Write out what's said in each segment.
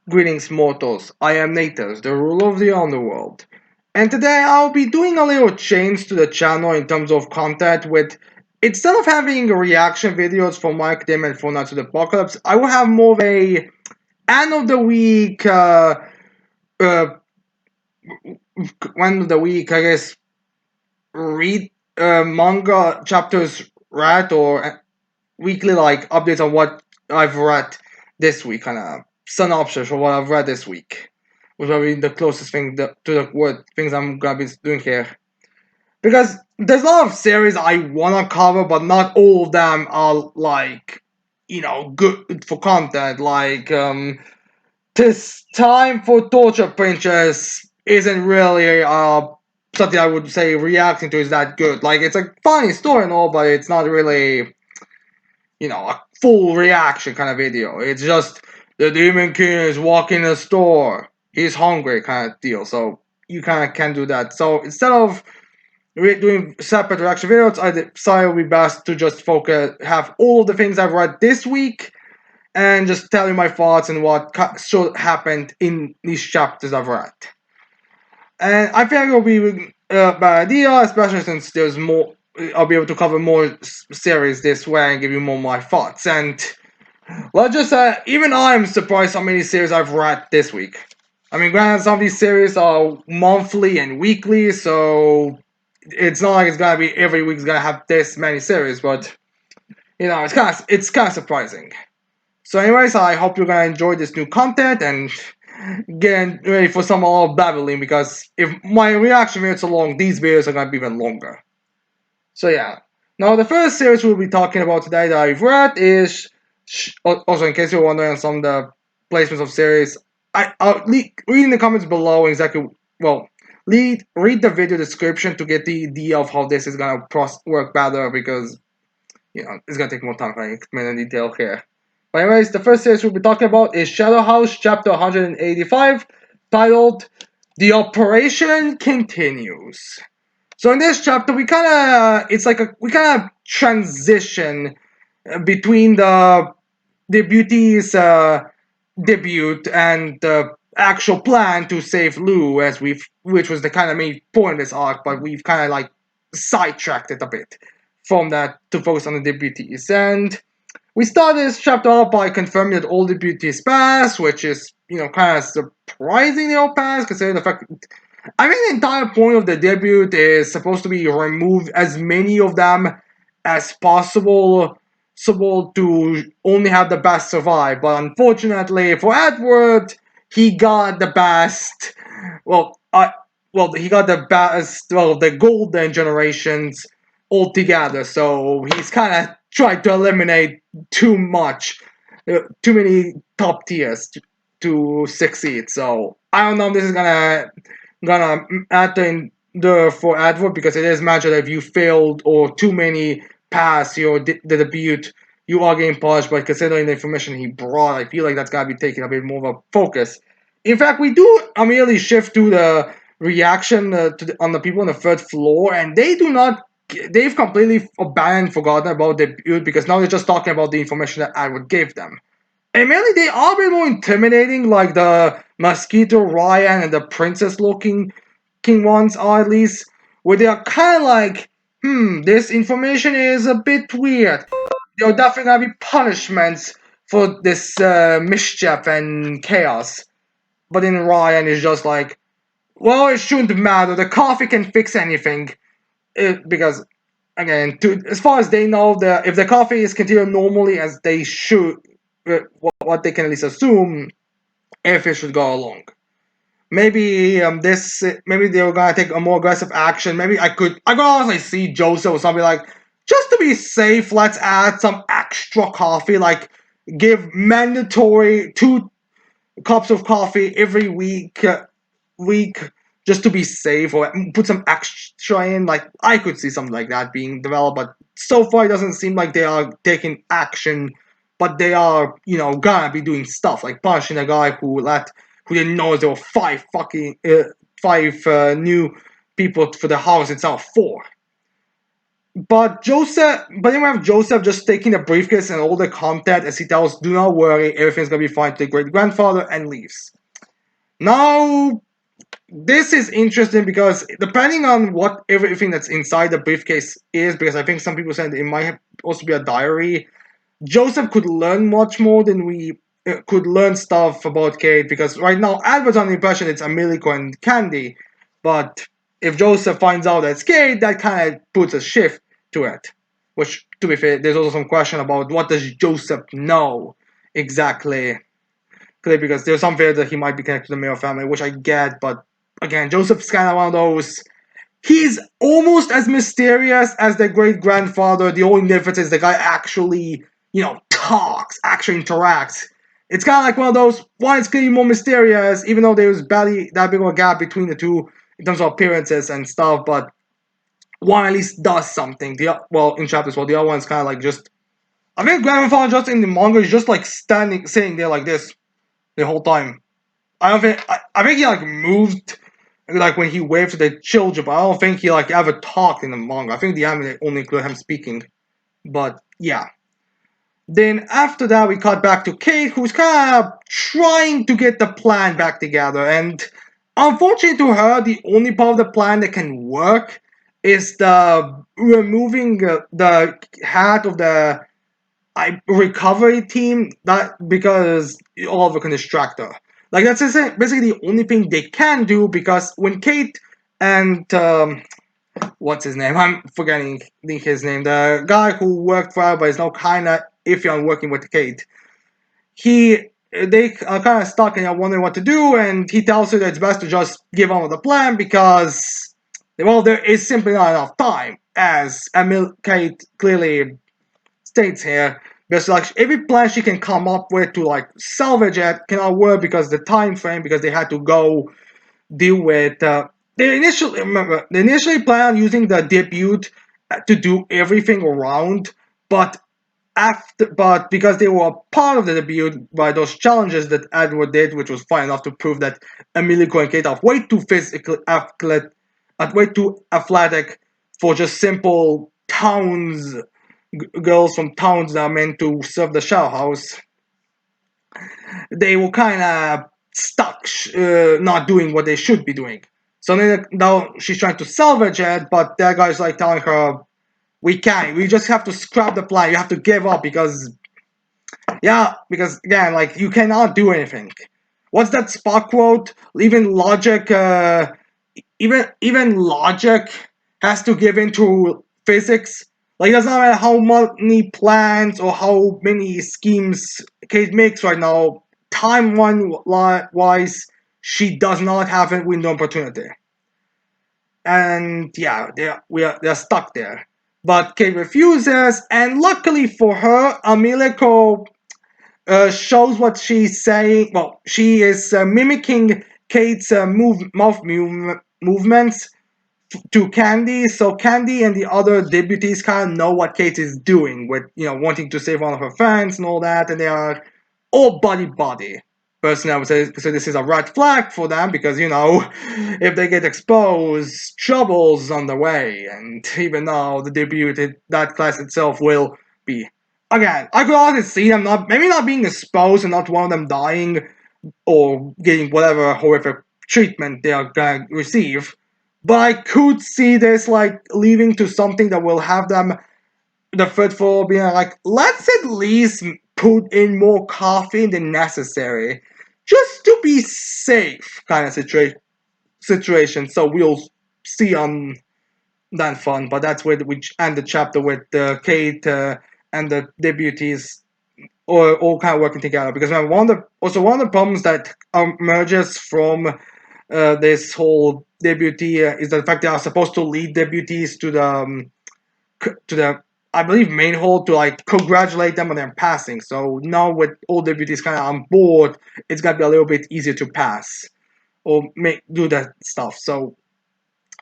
Greetings, mortals. I am Nathos, the ruler of the underworld. And today I'll be doing a little change to the channel in terms of content with instead of having reaction videos for Mike Dim and for Nights of the Apocalypse, I will have more of a end of the week uh end of the week, I guess, read manga chapters read or weekly like updates on what I've read this week, kind of synopsis for what I've read this week, which will be the closest thing to the word things I'm gonna be doing here. Because there's a lot of series I wanna cover, but not all of them are like, good for content. Like this time for Torture Princess isn't really something I would say reacting to is that good. Like it's a funny story and all, but it's not really a full reaction kind of video. It's just the Demon King is walking in the store. He's hungry kind of deal. So you kind of can do that. So instead of doing separate reaction videos, I decided it would be best to just have all of the things I've read this week and just tell you my thoughts and what should happened in these chapters I've read. And I think it'll be a bad idea, especially since there's more. I'll be able to cover more series this way and give you more of my thoughts. And let's just say, even I'm surprised how many series I've read this week. I mean, granted, some of these series are monthly and weekly, so it's not like it's gonna be every week's gonna have this many series. But it's kind of surprising. So, anyways, I hope you're gonna enjoy this new content and getting ready for some more babbling, because if my reaction videos are long, these videos are gonna be even longer. So yeah. Now the first series we'll be talking about today that I've read is also, in case you're wondering on some of the placements of series, I'll read in the comments below exactly. Well, read the video description to get the idea of how this is gonna work better, because it's gonna take more time if I explain in detail here. But anyways, the first series we'll be talking about is Shadow House chapter 185, titled "The Operation Continues." So in this chapter, we kind of transition between the debutee's debut and the actual plan to save Lou, which was the kind of main point of this arc, but we've kind of like sidetracked it a bit from that to focus on the debutees. And we start this chapter off by confirming that all debutees pass, which is kind of surprisingly all pass considering the fact. I think the entire point of the debut is supposed to be remove as many of them as possible, to only have the best survive. But unfortunately for Edward, he got the best. Well, he got the best. Well, the golden generations altogether. So he's kind of tried to eliminate too much, too many top tiers to succeed. So I don't know if this is gonna add in the for Edward, because it is mentioned that if you failed or too many pass the debut, you are getting punished. But considering the information he brought, I feel like that's gotta be taking a bit more of a focus. In fact, we do immediately shift to the reaction on the people on the third floor, and they do not. They've completely abandoned, forgotten about the debut, because now they're just talking about the information that Edward gave them. And mainly, they are a bit more intimidating, like the Mosquito Ryan and the Princess looking King ones are, at least, where they are kind of like, this information is a bit weird. There are definitely gonna be punishments for this mischief and chaos. But then Ryan is just like, well, it shouldn't matter. The coffee can fix anything. Because, again, as far as they know, if the coffee is continuing normally as they should, what they can at least assume, everything should go along. Maybe maybe they were gonna take a more aggressive action. Maybe I could honestly see Joseph or something like, just to be safe, let's add some extra coffee, like give mandatory 2 cups of coffee every week, just to be safe, or put some extra in. Like, I could see something like that being developed, but so far it doesn't seem like they are taking action, but they are, gonna be doing stuff like punishing a guy who didn't know there were five new people for the house instead of 4. but then we have Joseph just taking the briefcase and all the content as he tells, "Do not worry, everything's gonna be fine," to the great grandfather and leaves. Now, this is interesting because depending on what everything that's inside the briefcase is, because I think some people said it might also be a diary. Joseph could learn much more than we could learn stuff about Kate, because right now Albert's on the impression it's Americo and Candy, but if Joseph finds out that it's Kate, that kind of puts a shift to it. Which, to be fair, there's also some question about what does Joseph know exactly, because there's some fear that he might be connected to the Mayo family, which I get, but again, Joseph's kind of one of those. He's almost as mysterious as their great grandfather. The only difference is the guy actually, talks, actually interacts. It's kind of like one of those. One is clearly more mysterious, even though there was barely that big of a gap between the two in terms of appearances and stuff. But one at least does something. In chapters, well, the other one's kind of like just. I think grandfather just in the manga is just like sitting there like this the whole time. I don't think. I think he like moved like when he waved to the children, but I don't think he like ever talked in the manga. I think the anime only include him speaking. But yeah. Then after that, we cut back to Kate, who's kind of trying to get the plan back together. And unfortunately to her, the only part of the plan that can work is the removing the hat of the recovery team. That because Oliver can distract her. Like that's basically the only thing they can do, because when Kate and what's his name? I'm forgetting his name. The guy who worked for her but is now kind of iffy on working with Kate. They are kind of stuck and are wondering what to do, and he tells her that it's best to just give on with the plan because, well, there is simply not enough time, as Kate clearly states here. Because like every plan she can come up with to like salvage it cannot work because the time frame, because they had to go deal with. They initially planned on using the debut to do everything around, but because they were part of the debut by those challenges that Edward did, which was fine enough to prove that Emilico and Kate are way too way too athletic for just simple girls from towns that are meant to serve the shower house. They were kind of stuck, not doing what they should be doing. So now she's trying to salvage it, but that guy's like telling her, "We can't. We just have to scrap the plan. You have to give up because, yeah, because again, like you cannot do anything." What's that Spock quote? Even logic has to give into physics. Like it doesn't matter how many plans or how many schemes Kate makes right now. Wise, she does not have a window opportunity, and yeah, they're stuck there. But Kate refuses, and luckily for her, Amileko shows what she's saying. Well, she is mimicking Kate's movements to Candy, so Candy and the other deputies kind of know what Kate is doing with, wanting to save one of her friends and all that, and they are all buddy. Personally, I would say so this is a red flag for them because, if they get exposed, trouble's on the way, and even though the debut, that class itself will be. Again, I could honestly see them maybe not being exposed and not one of them dying or getting whatever horrific treatment they are going to receive, but I could see this like leading to something that will have them, the third floor, being like, let's at least put in more coffee than necessary, just to be safe, kind of situation. So we'll see on that fun, but that's where we end the chapter with Kate and the deputies all kind of working together. Because one of the problems that emerges from this whole debutee is the fact they are supposed to lead debutees to the I believe main hall to like congratulate them on their passing. So now with all debutees kind of on board, it's gonna be a little bit easier to pass or do that stuff. So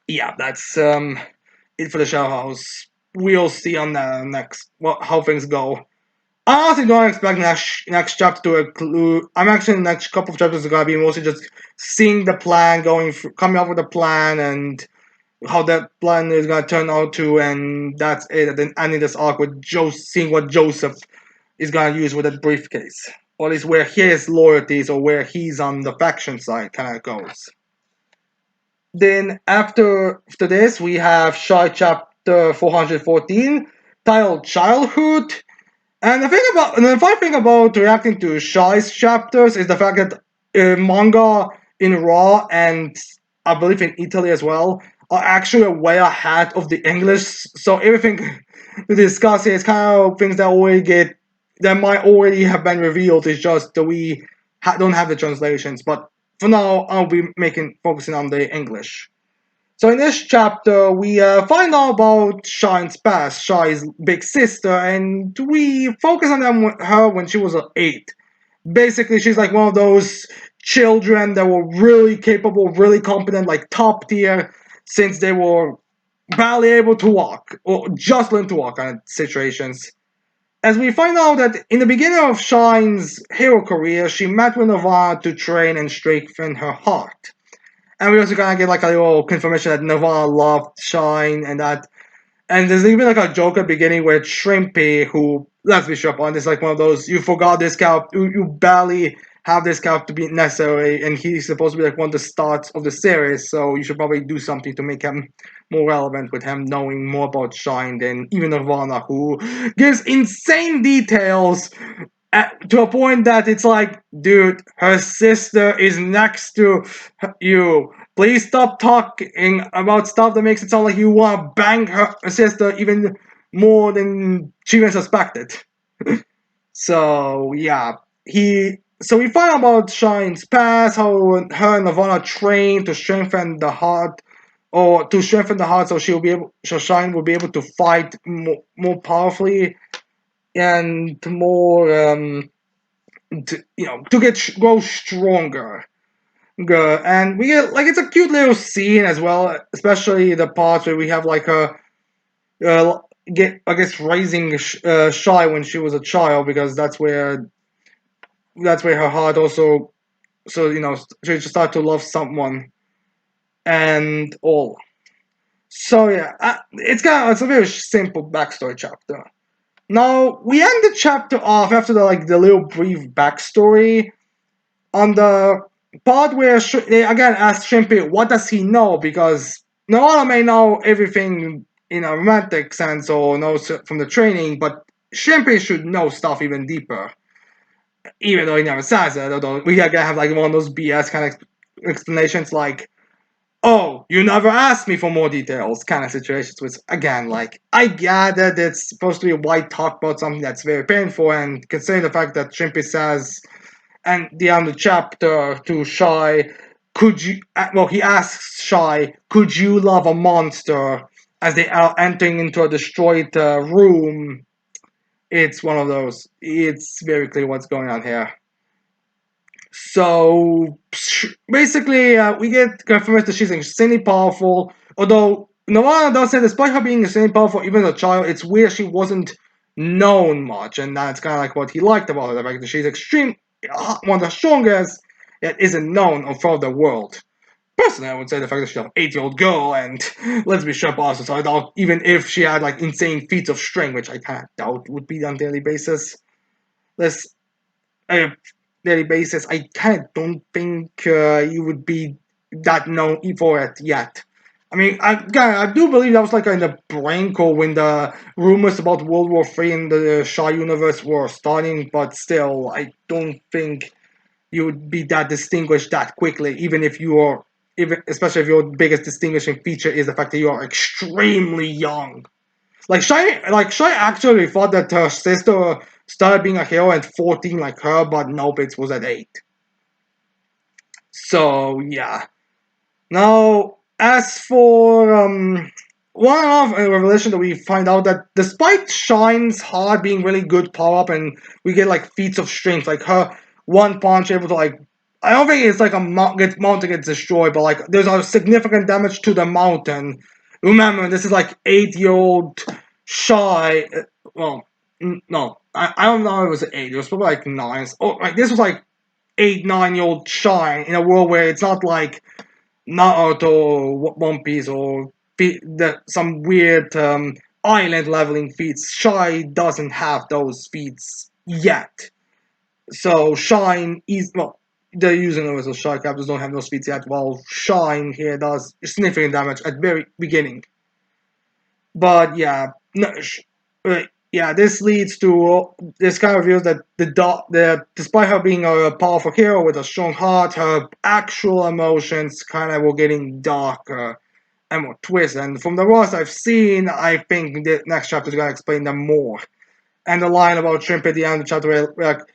yeah, that's it for the show house. We'll see on the next how things go. I honestly don't expect next chapter to include. I'm actually the next couple of chapters are gonna be mostly just seeing the plan, coming up with a plan, and how that plan is gonna turn out to, and that's it. And then ending this arc with seeing what Joseph is gonna use with that briefcase, or at least where his loyalties or where he's on the faction side kind of goes. Then after this, we have Shy chapter 414, titled Childhood. And the fun thing about reacting to Shy's chapters is the fact that manga in Raw and I believe in Italy as well are actually way ahead of the English. So everything we discuss here is kind of things that might already have been revealed. It's just that we don't have the translations. But for now, I'll be focusing on the English. So in this chapter, we find out about Shine's past, Shy's big sister, and we focus on her when she was 8. Basically, she's like one of those children that were really capable, really competent, like top tier, since they were barely able to walk, or just learn to walk kind of situations. As we find out that in the beginning of Shine's hero career, she met with Nirvana to train and strengthen her heart. And we also kind of get like a little confirmation that Nirvana loved Shine and there's even like a joke at the beginning where Shrimpy, who let's be sure on, is like one of those you forgot this character, you barely have this character to be necessary, and he's supposed to be like one of the starts of the series, so you should probably do something to make him more relevant with him knowing more about Shine than even Nirvana, who gives insane details to a point that it's like, dude, her sister is next to you. Please stop talking about stuff that makes it sound like you want to bang her sister even more than she even suspected. So yeah, so we find out about Shine's past, how her and Nirvana trained to strengthen the heart, so so Shine will be able to fight more powerfully and more to grow stronger. And we get like it's a cute little scene as well, especially the parts where we have like her get I guess raising Shy when she was a child, because that's where her heart also, so she just start to love someone and all. So yeah, it's a very simple backstory chapter. Now we end the chapter off after the little brief backstory on the part where they again ask Shrimpy, what does he know? Because Noala may know everything in a romantic sense or knows from the training, but Shrimpy should know stuff even deeper. Even though he never says it, although we again have like one of those BS kind of explanations like, oh, you never asked me for more details kind of situations, which again, like, I get that it's supposed to be a white talk about something that's very painful, and considering the fact that Shrimpy says and the end of the chapter to Shy, he asks Shy, could you love a monster as they are entering into a destroyed room? It's one of those. It's very clear what's going on here. So basically, we get confirmation that she's insanely powerful. Although Nirvana does say, despite her being insanely powerful, even as a child, it's weird she wasn't known much, and that's kind of like what he liked about her. The fact that she's one of the strongest, yet isn't known throughout the world. Personally, I would say the fact that she's an 8-year-old girl, and let's be sure, also, so I doubt even if she had like insane feats of strength, which I kind of doubt would be on a daily basis. Let's a daily basis, I kind of don't think you would be that known for it yet. I mean, I do believe that was like in the brink or when the rumors about World War III in the Shaw universe were starting, but still, I don't think you would be that distinguished that quickly, especially if your biggest distinguishing feature is the fact that you are extremely young. Shy actually thought that her sister started being a hero at 14 like her, but nope, it was at 8. So yeah. Now, as for one of a revelation that we find out that despite Shine's heart being really good power up, and we get like feats of strength, like her one punch able to like, I don't think it's like mountain gets destroyed, but like there's a significant damage to the mountain. Remember, this is like 8-year-old Shy. Well, no, I don't know if it was 8. It was probably like 9. Oh, like this was like 8, 9-year-old Shy in a world where it's not like Naruto or One Piece or some weird island leveling feats. Shy doesn't have those feats yet. So Shine is well, they're using them as a Shy captors don't have those feats yet. While Shine here does significant damage at very beginning. But yeah, no, yeah, this leads to this kind of reveals that despite her being a powerful hero with a strong heart, her actual emotions kind of were getting darker and more twisted. And from the worst I've seen, I think the next chapter is gonna explain them more. And the line about Shrimp at the end of the chapter, where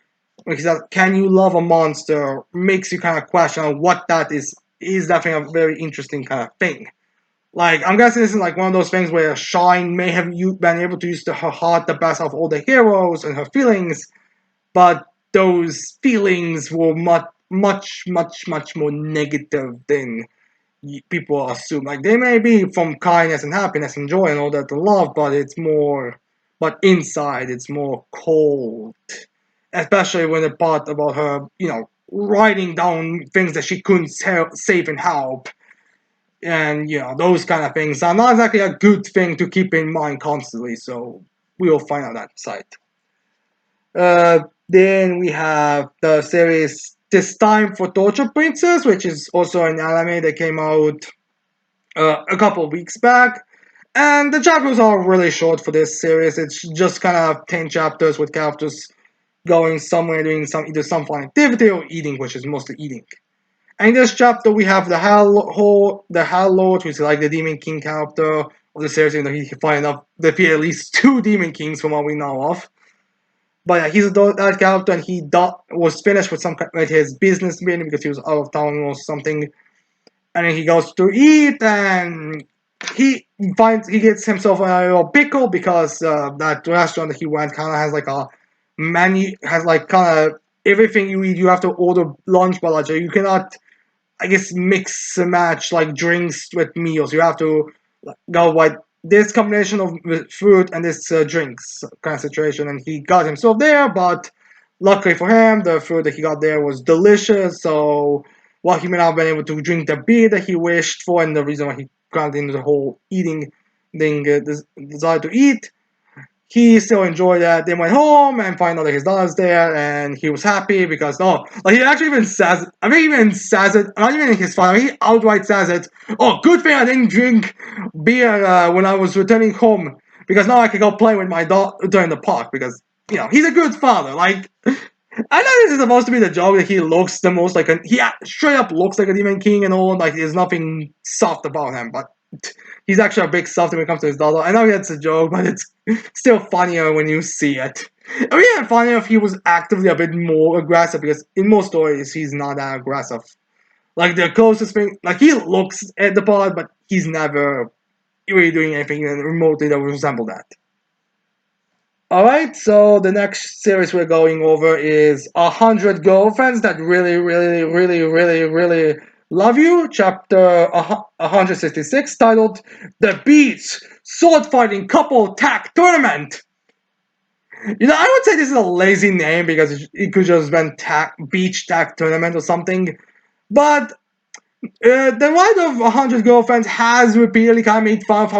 he says, "Can you love a monster?" makes you kind of question what that is. Is definitely a very interesting kind of thing. Like, I'm guessing this is like one of those things where Shine may have been able to use her heart the best of all the heroes and her feelings, but those feelings were much more negative than people assume. Like, they may be from kindness and happiness and joy and all that and love, but but inside it's more cold. Especially when the part about her, writing down things that she couldn't save and help and those kind of things are not exactly a good thing to keep in mind constantly. So we will find out that side. Then we have the series This Time for Torture Princess, which is also an anime that came out a couple of weeks back. And the chapters are really short for this series. It's just kind of 10 chapters with characters going somewhere doing either some fun activity or eating, which is mostly eating. And in this chapter, we have the Hell Lord, who's like the Demon King character of the series. You know, he find enough defeat at least 2 Demon Kings from what we know of. But yeah, he's that character, and he was finished with with his business meeting because he was out of town or something. And then he goes to eat, and he gets himself a little pickle because that restaurant that he went kind of has like a menu, has like kind of everything you eat. You have to order lunch, but like you cannot, I guess, mix and match like drinks with meals. You have to go by this combination of food and this drinks kind of situation. And he got himself there, but luckily for him, the food that he got there was delicious. So while he may not have been able to drink the beer that he wished for, and the reason why he got into the whole eating thing, this desire to eat, he still enjoyed that. They went home and find out that his daughter's there, and he was happy because like he actually even says, I think he even says it, not even in his father, he outright says it. Oh, good thing I didn't drink beer when I was returning home because now I can go play with my daughter in the park because he's a good father. Like I know this is supposed to be the joke that he looks the most like he straight up looks like a demon king and all, like there's nothing soft about him, but he's actually a big softy when it comes to his daughter. I know that's a joke, but it's still funnier when you see it. It would be even funnier if he was actively a bit more aggressive because in most stories he's not that aggressive. Like the closest thing, like he looks at the part, but he's never really doing anything remotely that would resemble that. Alright, so the next series we're going over is 100 Girlfriends That Really Love You, chapter 166, titled The Beach Sword Fighting Couple Tag Tournament. I would say this is a lazy name because it could just been Beach Tag Tournament or something. But the writer of 100 Girlfriends has repeatedly kind of made fun of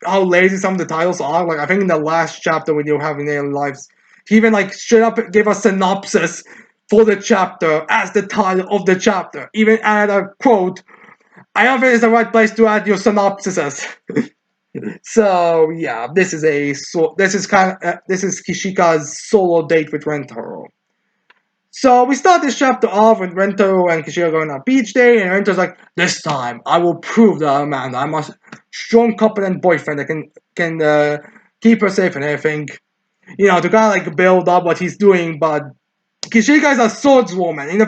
how lazy some of the titles are. Like, I think in the last chapter when you were having daily lives, he even, like, straight up gave a synopsis for the chapter as the title of the chapter. Even add a quote, "I don't think it's the right place to add your synopsises." So, yeah, this is Kishika's solo date with Rentaro. So we start this chapter off with Rento and Kishiro going on beach day, and Rento's like, "This time I will prove that I'm a strong, competent boyfriend that can keep her safe and everything." To kind of like build up what he's doing. But Kishika is a swordswoman. In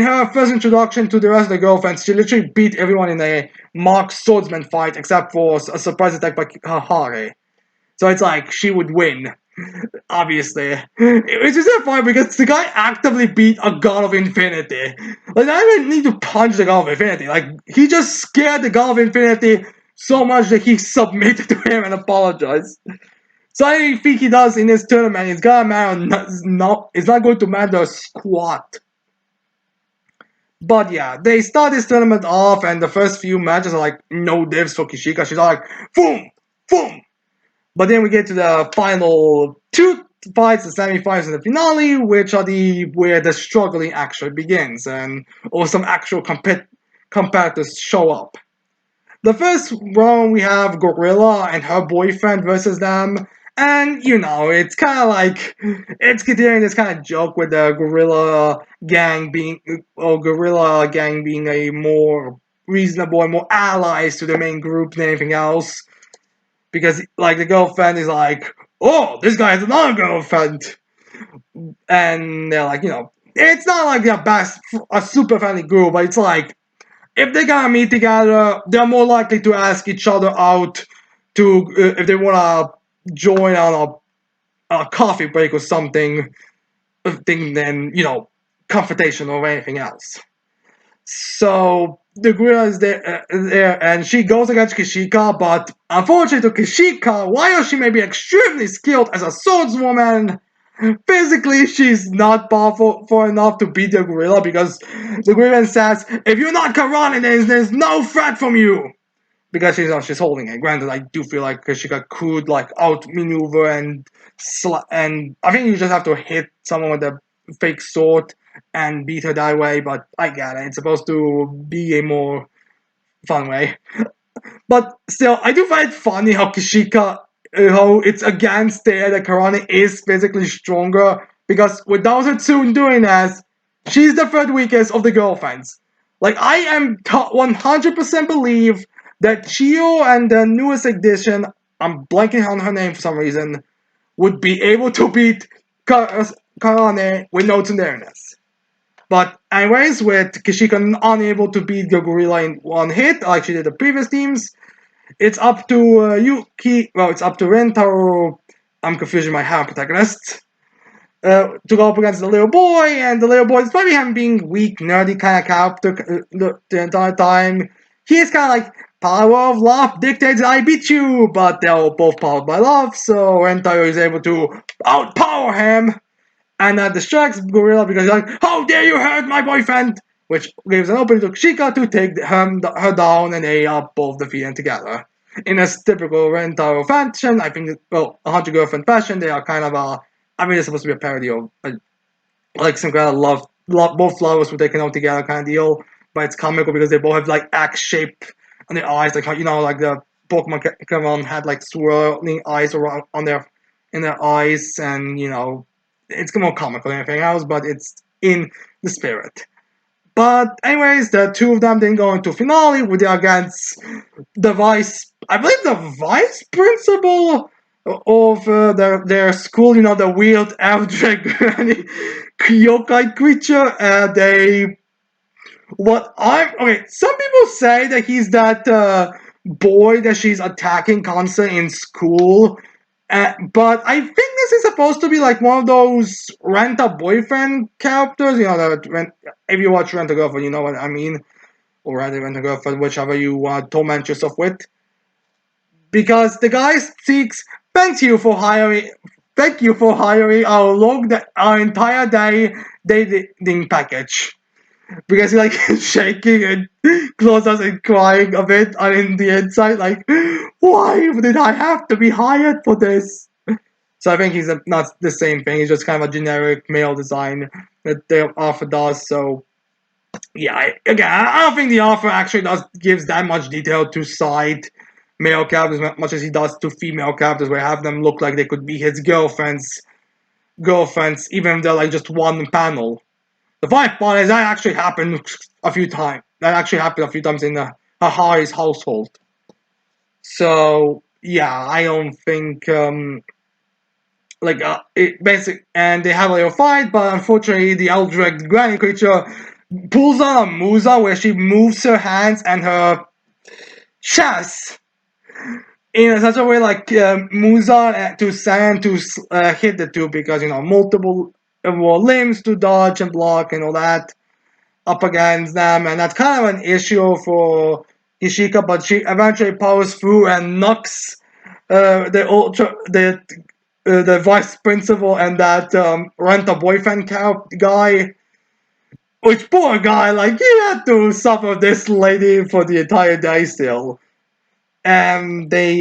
her first introduction to the rest of the girlfriends, she literally beat everyone in a mock swordsman fight except for a surprise attack by Hahare. So it's like she would win. Obviously. It's just so funny because the guy actively beat a God of Infinity. Like, I didn't need to punch the God of Infinity. Like, he just scared the God of Infinity so much that he submitted to him and apologized. So I think he does in this tournament, it's not going to matter a squat. But yeah, they start this tournament off, and the first few matches are like no divs for Kishika. She's all like, boom, boom. But then we get to the final two fights, the semi-finals and the finale, which are the where the struggling actually begins, and or some actual competitors show up. The first round we have Gorilla and her boyfriend versus them, and it's kind of like it's continuing this kind of joke with the Gorilla gang being a more reasonable and more allies to the main group than anything else. Because like the girlfriend is like, oh, this guy has another girlfriend, and they're like, it's not like they're a super friendly group, but it's like if they're gonna meet together, they're more likely to ask each other out to if they wanna join on a coffee break or something, than confrontation or anything else. So the gorilla is there, and she goes against Kishika, but unfortunately to Kishika, while she may be extremely skilled as a swordswoman, physically she's not powerful for enough to beat the gorilla because the gorilla says, if you're not Karane, there's no threat from you. Because she's holding it. Granted, I do feel like Kishika could like outmaneuver and I think you just have to hit someone with a fake sword and beat her that way. But I get it. It's supposed to be a more fun way. But still, I do find it funny how Kishika, how it's against there that Karane is physically stronger because without her soon doing that, she's the third weakest of the girlfriends. Like I am 100% believe that Chio and the newest edition, I'm blanking on her name for some reason, would be able to beat Karane with no tenderness. But anyways, with Kishika unable to beat the gorilla in one hit, like she did the previous teams, it's up to Yuki. Well, it's up to Rentaro. I'm confusing my half protagonist. To go up against the little boy, and the little boy, despite him being weak, nerdy kind of character the entire time, he's kind of like power of love dictates I beat you, but they're both powered by love, so Rentaro is able to outpower him, and that distracts Gorilla because he's like, "How dare you hurt my boyfriend!" Which gives an opening to Shika to take her down, and they are both defeated together. In a typical Rentaro fashion, I think, well, a Hunter Girlfriend fashion, they are kind of I mean, it's supposed to be a parody of, like some kind of both lovers were taken out together kind of deal, but it's comical because they both have, like, axe shape on their eyes, like how, like the Pokemon had, like, swirling eyes around in their eyes, and, it's more comical than anything else, but it's in the spirit. But anyways, the two of them then go into finale with the against I believe the vice principal of their school. The weird Eldritch yokai creature. Some people say that he's that boy that she's attacking constantly in school. But I think this is supposed to be like one of those rent-a-boyfriend characters. If you watch Rent-a-Girlfriend, you know what I mean. Or rather, Rent-a-Girlfriend, whichever you torment yourself with. Because the guy seeks, thank you for hiring our entire day dating package. Because he's like shaking and closes and crying a bit in the inside, like, why did I have to be hired for this? So I think he's not the same thing. He's just kind of a generic male design that the author does. So yeah, I don't think the author actually gives that much detail to side male characters as much as he does to female characters, where have them look like they could be his girlfriends, even if they're like just one panel. The funny part is that actually happened a few times. That actually happened a few times in Hahari's household. So yeah, I don't think and they have a little fight, but unfortunately the Eldritch granny creature pulls on a Musa where she moves her hands and her chest in such a way like Musa to sand to hit the two because multiple limbs to dodge and block and all that up against them, and that's kind of an issue for Ishika, but she eventually powers through and knocks the vice principal and that rent a boyfriend guy which poor guy, like he had to suffer this lady for the entire day still. And they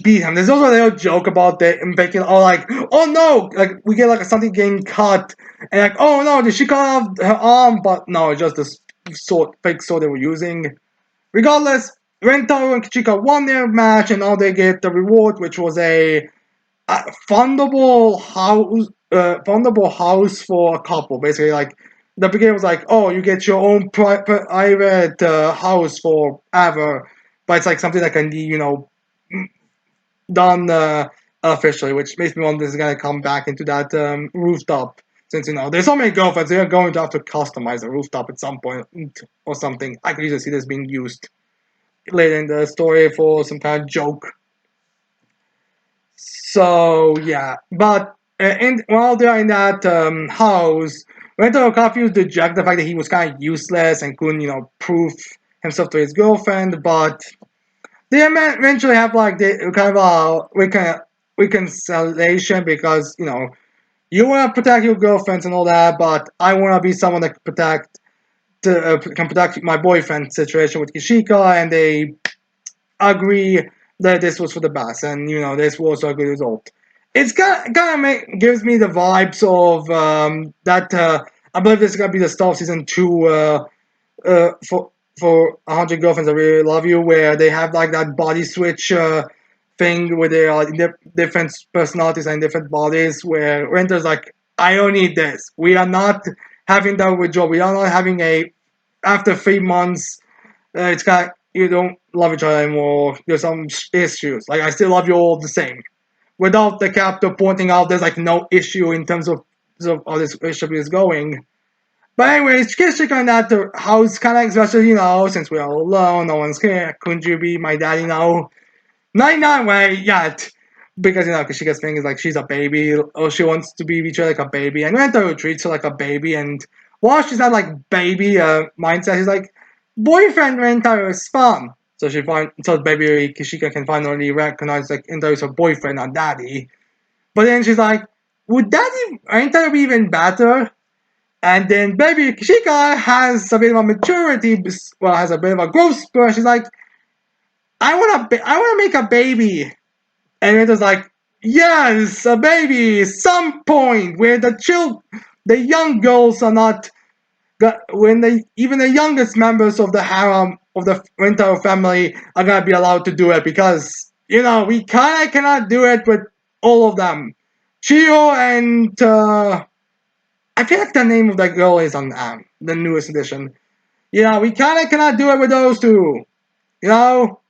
beat him. There's also a little joke about them making, oh like, oh no, like we get like something getting cut, and like, oh no, did she cut off her arm? But no, it's just this sword, fake sword they were using. Regardless, Rentaro and Kichika won their match, and now they get the reward, which was a fundable house for a couple. Basically, like the beginning was like, oh, you get your own private house forever, but it's like something that can be, done officially, which makes me wonder if this is gonna come back into that rooftop. Since there's so many girlfriends, they're going to have to customize the rooftop at some point or something. I could easily see this being used later in the story for some kind of joke. So yeah, but while they're in that house, Rento confused to Jack the fact that he was kind of useless and couldn't, prove himself to his girlfriend. But they eventually have like the kind of reconciliation because you want to protect your girlfriends and all that, but I want to be someone that can protect my boyfriend situation with Kishika, and they agree that this was for the best, and this was a good result. It's kind of gives me the vibes of that. I believe this is gonna be the start of season 2 for 100 Girlfriends I Really Love You, where they have like that body switch thing where they are different personalities and different bodies. Where Renter's like, I don't need this. We are not having that withdrawal. We are not having a after 3 months it's kind of you don't love each other anymore. There's some issues. Like I still love you all the same, without the captor pointing out there's like no issue in terms of how this relationship is going. But anyways, Kishik on that the house kind of especially since we're all alone, no one's here. Couldn't you be my daddy now? 99 way yet. Because Kishika's thing is like she's a baby, or she wants to be treated like a baby, and Rento treats her like a baby. And while she's not like baby mindset, she's like boyfriend Rento is fun. So baby Kishika can finally recognize like Rento is her boyfriend, not daddy. But then she's like, would daddy Rento be even better? And then baby Kishika has a bit of a maturity, well, has a bit of a growth spurt. She's like, I wanna make a baby. And it was like, yes, a baby, some point where the young girls are not, when even the youngest members of the harem of the Rentaro family are gonna be allowed to do it because we kinda cannot do it with all of them. Chio and I feel like the name of that girl is on the newest edition. We kinda cannot do it with those two. You know,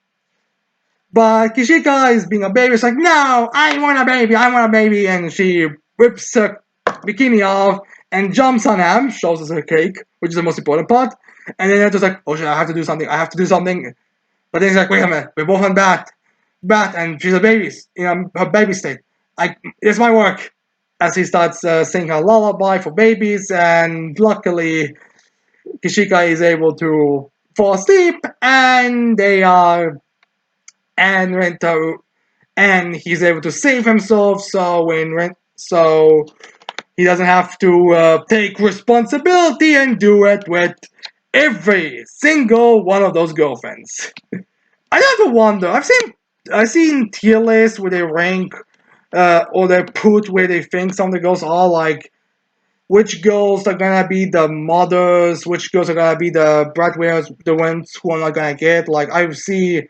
but Kishika is being a baby. It's like, no, I want a baby, and she rips her bikini off and jumps on him, shows us her cake, which is the most important part. And then they're just like, oh shit, I have to do something. But then he's like, wait a minute, we're both on bat, and she's a baby, her baby state. It's my work. As he starts singing a lullaby for babies, and luckily Kishika is able to fall asleep, and they are and Rento, and he's able to save himself. So he doesn't have to take responsibility and do it with every single one of those girlfriends. I have to wonder. I've seen tier lists where they rank or they put where they think some of the girls are, like which girls are gonna be the mothers, which girls are gonna be the breadwinners, the ones who are not gonna get. Like I see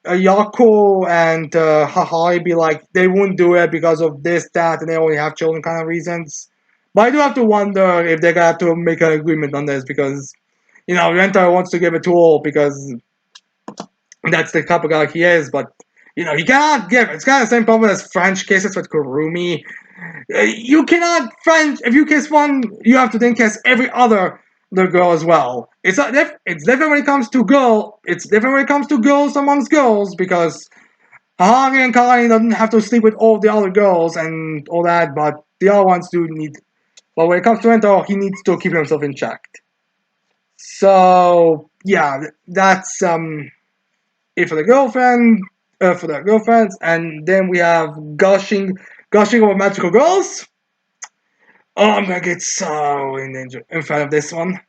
Yako and Hahai be like, they wouldn't do it because of this, that, and they only have children kind of reasons. But I do have to wonder if they're gonna have to make an agreement on this because, Renta wants to give it to all because that's the type of guy he is, but, he cannot give it. It's kind of the same problem as French cases with Kurumi. You cannot French, if you kiss one, you have to then kiss every other the girl as well. It's different when it comes to It's different when it comes to girls amongst girls because Hahari and Kalani doesn't have to sleep with all the other girls and all that, but the other ones do need. But when it comes to Ento, he needs to keep himself in check. So yeah, that's it for the girlfriends, and then we have gushing over magical girls. Oh, I'm gonna get so in front of this one.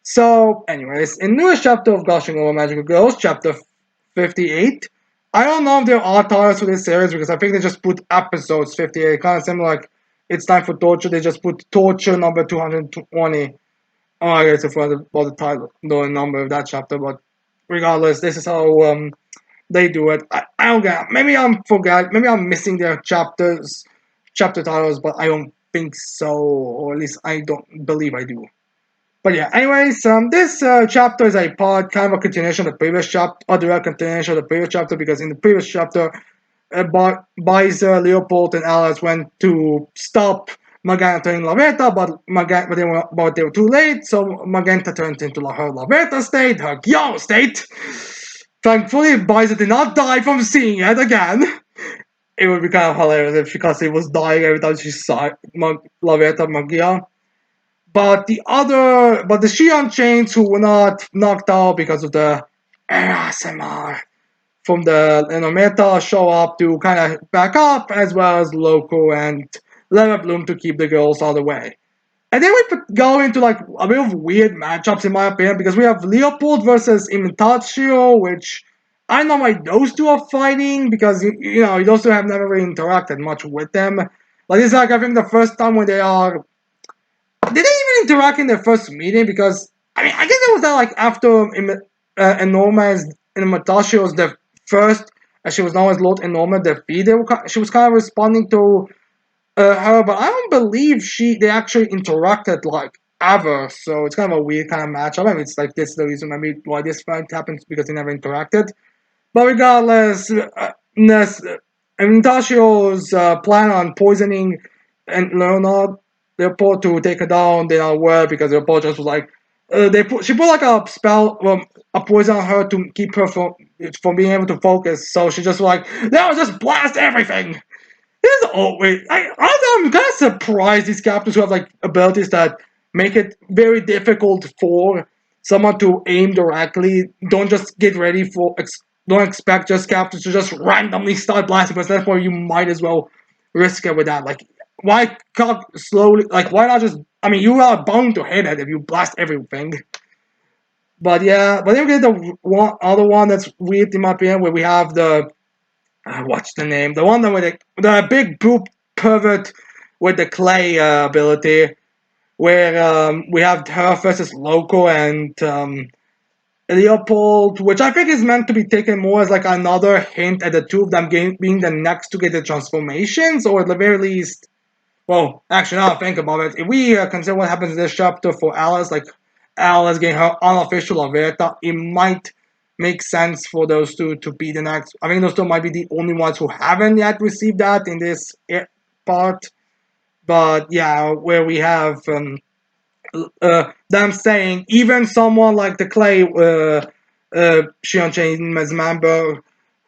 So, anyways, in newest chapter of Gushing Over Magical Girls, chapter 58. I don't know if there are titles for this series because I think they just put episodes 58. Kind of similar like It's Time for Torture. They just put Torture number 220. Oh, I guess for the title, the number of that chapter. But regardless, this is how they do it. I don't get. Maybe I'm forget. Maybe I'm missing their chapter titles, but I don't think so, or at least I don't believe I do. But yeah, anyways, this chapter is a part, kind of a continuation of the previous chapter, or direct continuation of the previous chapter, because in the previous chapter, Baiser, Leopold, and Alice went to stop Magenta in Lavetta, but they were too late, so Magenta turned into her Lavetta state, her Gyo state. Thankfully, Baiser did not die from seeing it again. It would be kind of hilarious if because he was dying every time she saw Lavetta Magia. But the Shion chains who were not knocked out because of the ASMR from the Enometa show up to kind of back up, as well as Loco and Lemon Bloom to keep the girls out of the way. And then we go into like a bit of weird matchups in my opinion because we have Leopold versus Imitachio, which I don't know why those two are fighting because you know those two have never really interacted much with them. Like it's like I think the first time when they are did they even interact in their first meeting? Because I mean, I guess it was that like after Enorma's Matashi was the first, as she was known as Lord Enorma defeat. She was kind of responding to her, but I don't believe they actually interacted like ever. So it's kind of a weird kind of matchup. I mean, it's like this is the reason maybe why this fight happens because they never interacted. But regardless, Tashio's plan on poisoning and Leonard Leopold to take her down did not work because Leopold just was like, she put like a spell, a poison on her to keep her from being able to focus. So she just like, now just blast everything. This is always, I'm kind of surprised these captains who have like abilities that make it very difficult for someone to aim directly. Don't just get ready for, don't expect just captains to just randomly start blasting, because that's why you might as well risk it with that. Like, why cock slowly, like, why not just, I mean, you are bound to hit it if you blast everything. But yeah, but then we get the other one that's weird in my opinion, where we have the what's the name? The one that with the big poop pervert with the clay ability, where we have her versus Loco and Leopold, which I think is meant to be taken more as like another hint at the two of them being the next to get the transformations, or at the very least. Well, actually, now I think about it, if we consider what happens in this chapter for Alice, like Alice getting her unofficial Averta, it might make sense for those two to be the next. I think those two might be the only ones who haven't yet received that in this part. But yeah, where we have them saying even someone like the Clay Shion Chain's member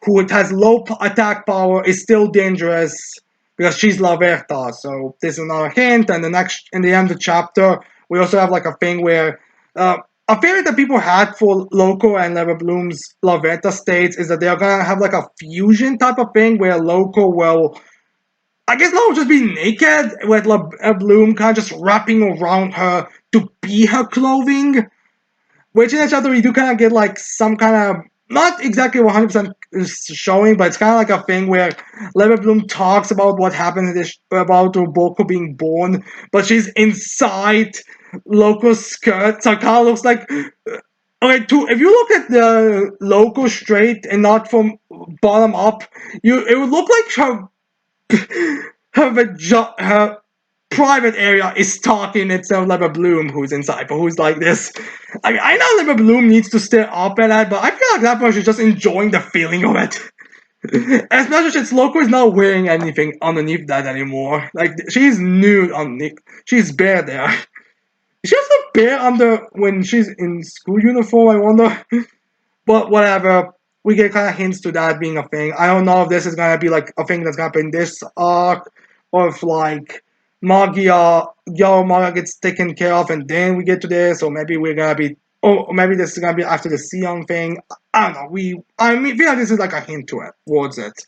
who has low attack power is still dangerous because she's La Verta. So this is another hint. And in the end of the chapter, we also have like a thing where a theory that people had for Loco and Leva Bloom's La Verta states is that they are gonna have like a fusion type of thing where Loco will, I guess, not just be naked with Bloom kind of just wrapping around her to be her clothing. Which in the chapter we do kind of get like some kind of not exactly 100% showing, but it's kind of like a thing where Leva Bloom talks about what happened in this, about Boko being born, but she's inside Loco's skirt, so it kind of looks like. Okay, if you look at the Loco straight and not from bottom up, it would look like her private area is talking itself like a Bloom who's inside, but who's like this. I mean, I know like a Bloom needs to stare up at that, but I feel like that person is just enjoying the feeling of it. Especially since Loco is not wearing anything underneath that anymore. Like, she's nude underneath. She's bare there. Is she also bare under when she's in school uniform, I wonder? But whatever. We get kind of hints to that being a thing. I don't know if this is gonna be like a thing that's gonna happen in this arc, or if like Magia gets taken care of and then we get to this, or maybe we're gonna be, or maybe this is gonna be after the Sion thing. I don't know. I feel like this is like a hint towards it.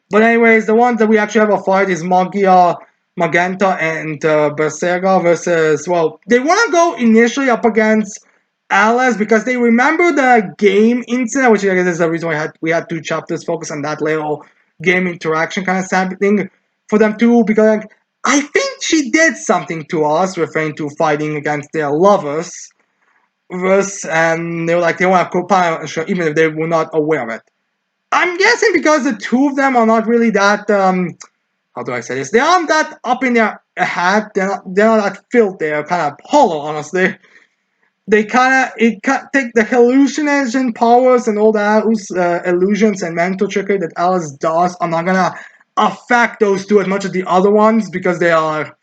But anyways, the one that we actually have a fight is Magia Magenta and Berserga versus, well, they want to go initially up against Alice because they remember the game incident, which I guess is the reason why we had two chapters focused on that little game interaction kind of sad thing for them too, because like, I think she did something to us, referring to fighting against their lovers, and they were like, they want to co-pilot, even if they were not aware of it. I'm guessing because the two of them are not really that how do I say this? They aren't that up in their head. They're not that filled. They're kind of hollow, honestly. They take the hallucination powers and all that illusions and mental trickery that Alice does are not gonna affect those two as much as the other ones because they are.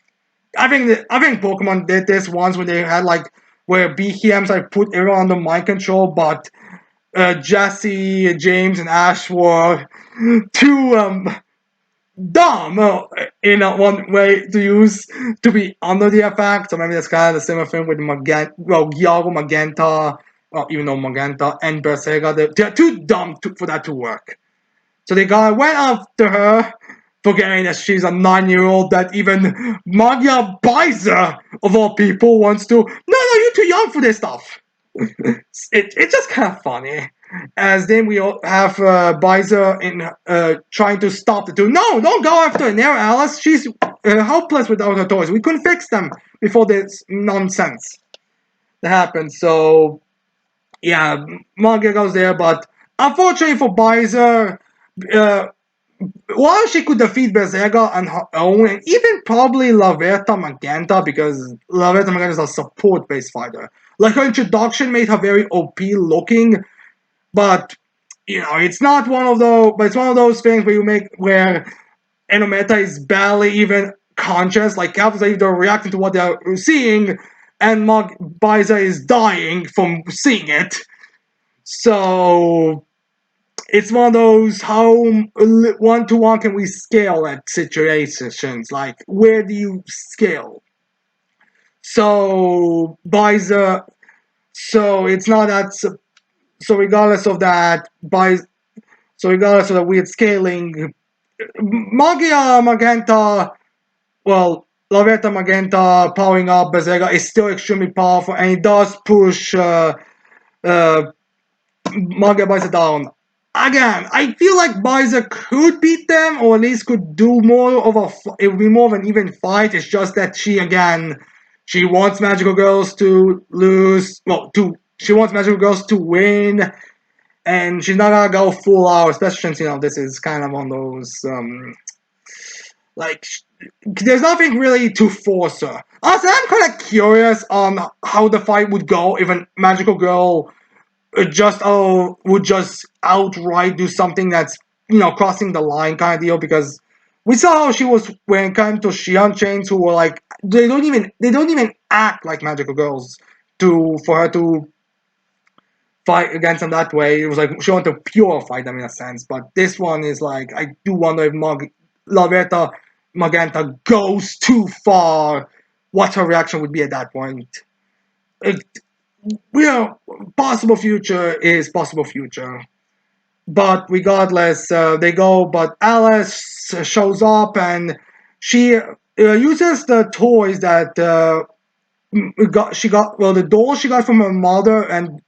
I think Pokemon did this once when they had like where BKMs like put everyone under mind control, but Jesse, James, and Ash were too dumb in one way to use to be under the effect. So maybe that's kind of the same thing with Yago Magenta, well, even though Magenta and Berserga, they're too dumb for that to work. So they went after her, forgetting that she's a 9-year-old that even Magia Baiser, of all people, wants to. No, you're too young for this stuff. It's just kind of funny. As then we all have Baiser in trying to stop the two. No, don't go after her now, Alice. She's helpless without her toys. We couldn't fix them before this nonsense that happened. So yeah, Manga goes there, but unfortunately for Baiser, uh, while she could defeat Berserga on her own, and even probably Laverta Magenta, because Laverta Magenta is a support-based fighter. Like her introduction made her very OP looking, but it's not one of those. But it's one of those things where Enometa is barely even conscious. Like characters are either reacting to what they're seeing, and Baiza is dying from seeing it. So it's one of those how 1-to-1 can we scale at situations? Like where do you scale? So Baiza. So it's not that. So regardless of that, regardless of the weird scaling, Magia Magenta, well, Lavetta Magenta powering up Berserker is still extremely powerful, and it does push uh, Magia Baiser down. Again, I feel like Baiser could beat them, or at least could do more of it would be more of an even fight. It's just that she wants Magical Girls to lose. Well, she wants Magical Girls to win, and she's not gonna go full out, especially since this is kind of one of those like there's nothing really to force her. Honestly, I'm kind of curious on how the fight would go if a magical girl would just outright do something that's crossing the line kind of deal, because we saw how she was when it came to Shion Chains, who were like they don't even act like magical girls for her to fight against them that way. It was like she wanted to purify them in a sense. But this one is like, I do wonder if Lavetta Magenta goes too far, what her reaction would be at that point. It, possible future is possible future. But regardless, they go. But Alice shows up and she uses the toys that the doll she got from her mother and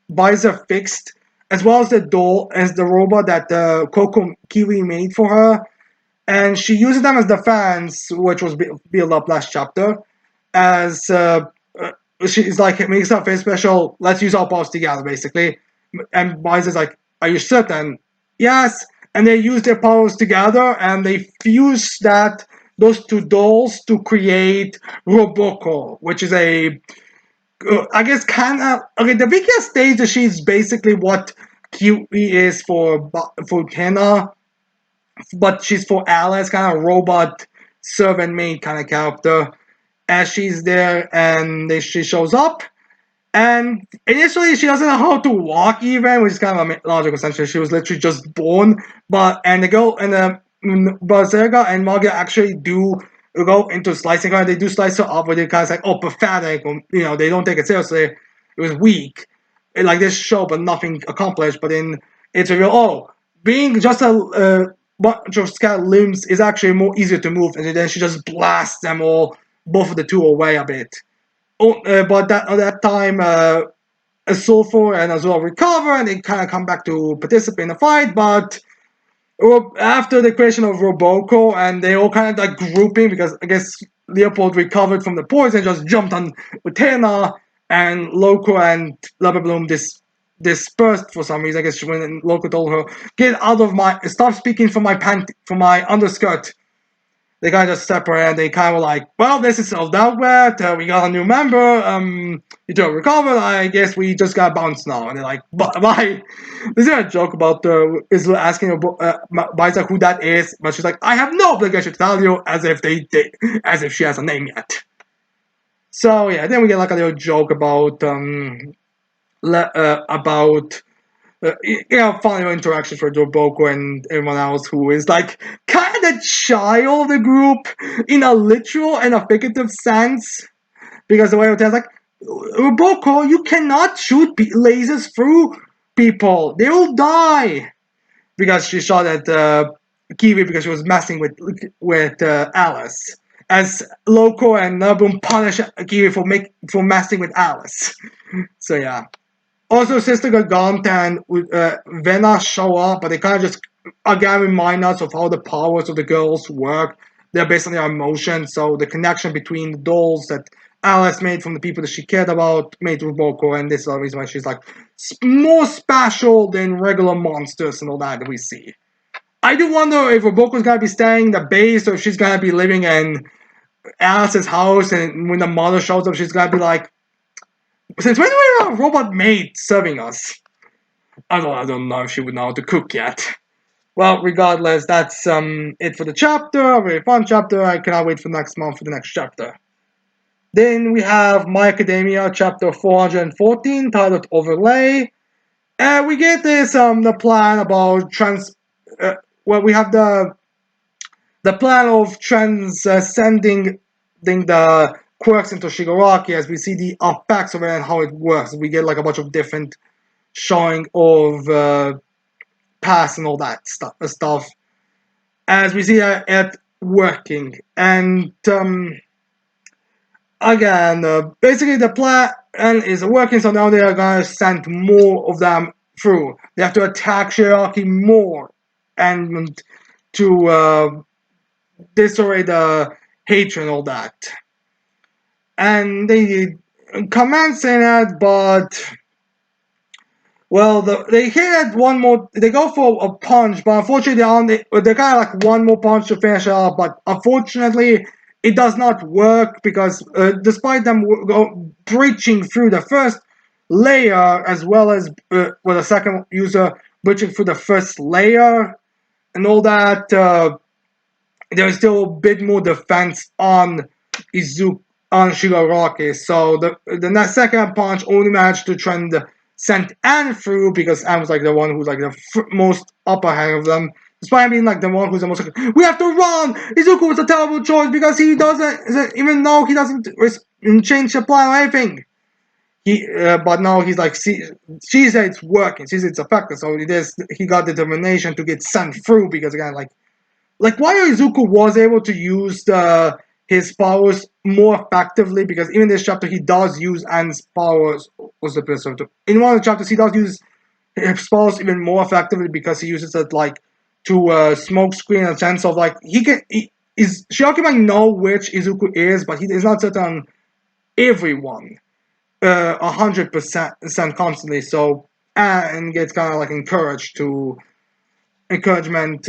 buys her fixed, as well as the robot that Coco Kiwi made for her, and she uses them as defense, which was built up last chapter. As she's like, it makes her very special. Let's use our powers together, basically. And Bai's is like, are you certain? Yes. And they use their powers together, and they fuse those two dolls to create Roboco, which is I guess kind of okay. The Vikia states that she's basically what QE is for Hena, but she's for Alice, kind of robot servant maid kind of character. As she's there, and she shows up, and initially she doesn't know how to walk even, which is kind of a logical sense. She was literally just born, and the girl and the Berserker and Magia actually do go into slicing her. They do slice her up, but they kind of like, oh, pathetic. They don't take it seriously. It was weak, like this show, but nothing accomplished. But then it's revealed, oh, being just a bunch of scattered limbs is actually more easier to move, and then she just blasts them all, both of the two away a bit. But at that time, Sulfur and Azula recover, and they kind of come back to participate in the fight, but after the creation of Roboco, and they all kind of like grouping because I guess Leopold recovered from the poison, just jumped on Utena, and Loco and Lava dispersed for some reason. I guess when Loco told her, "Get out of my, stop speaking from my from my underskirt." They kind of separate, and they kind of like, well, this is all dealt with. We got a new member. You two recovered. I guess we just got bounced now. And they're like, bye. There's a joke about Isla asking Biza who that is, but she's like, I have no obligation to tell you, as if as if she has a name yet. So yeah, then we get like a little joke about final interactions for Doboko and everyone else who is like kind of shy of the group in a literal and a figurative sense. Because the way it tells like, Roboko, you cannot shoot lasers through people. They will die. Because she shot at Kiwi because she was messing with Alice. As Loco and Nabum punish Kiwi for messing with Alice. So yeah. Also, Sister Gigant and Vena show up, but they kind of just again remind us of how the powers of the girls work. They're based on their emotions, so the connection between the dolls that Alice made from the people that she cared about made Roboko, and this is the reason why she's like more special than regular monsters and all that we see. I do wonder if Roboko's gonna be staying in the base or if she's gonna be living in Alice's house, and when the mother shows up, she's gonna be like, since when do we have a robot maid serving us? I don't know if she would know how to cook yet. Well, regardless, that's it for the chapter. A very fun chapter. I cannot wait for next month for the next chapter. Then we have My Academia, chapter 414, titled Overlay. And we get this the plan about we have the plan of transcending the quirks into Shigaraki as we see the effects of it and how it works. We get like a bunch of different showing of past and all that stuff as we see it working. And again, basically the plan is working, so now they are going to send more of them through. They have to attack Shigaraki more and to disarray the hatred and all that. And they commence in it, but well, they hit one more. They go for a punch, but unfortunately, they kind of like one more punch to finish it off. But unfortunately, it does not work because despite them breaching through the first layer as well as with a second user breaching through the first layer and all that, there is still a bit more defense on Shigaraki. So the second punch only managed to send Anne through because Anne was like the one who's like the most upper hand of them. Despite being like the one who's the most like, we have to run! Izuku was a terrible choice because he doesn't even know he doesn't change the plan or anything. But now he's like, she said it's working, she said it's effective, so he got determination to get sent through because again, like why Izuku was able to use his powers more effectively because even in this chapter he does use Anne's powers. In one of the chapters he does use his powers even more effectively because he uses it like to smoke screen in a sense of like Shiaki might know which Izuku is, but he is not certain on everyone 100% constantly. So Anne gets kind of like encouragement.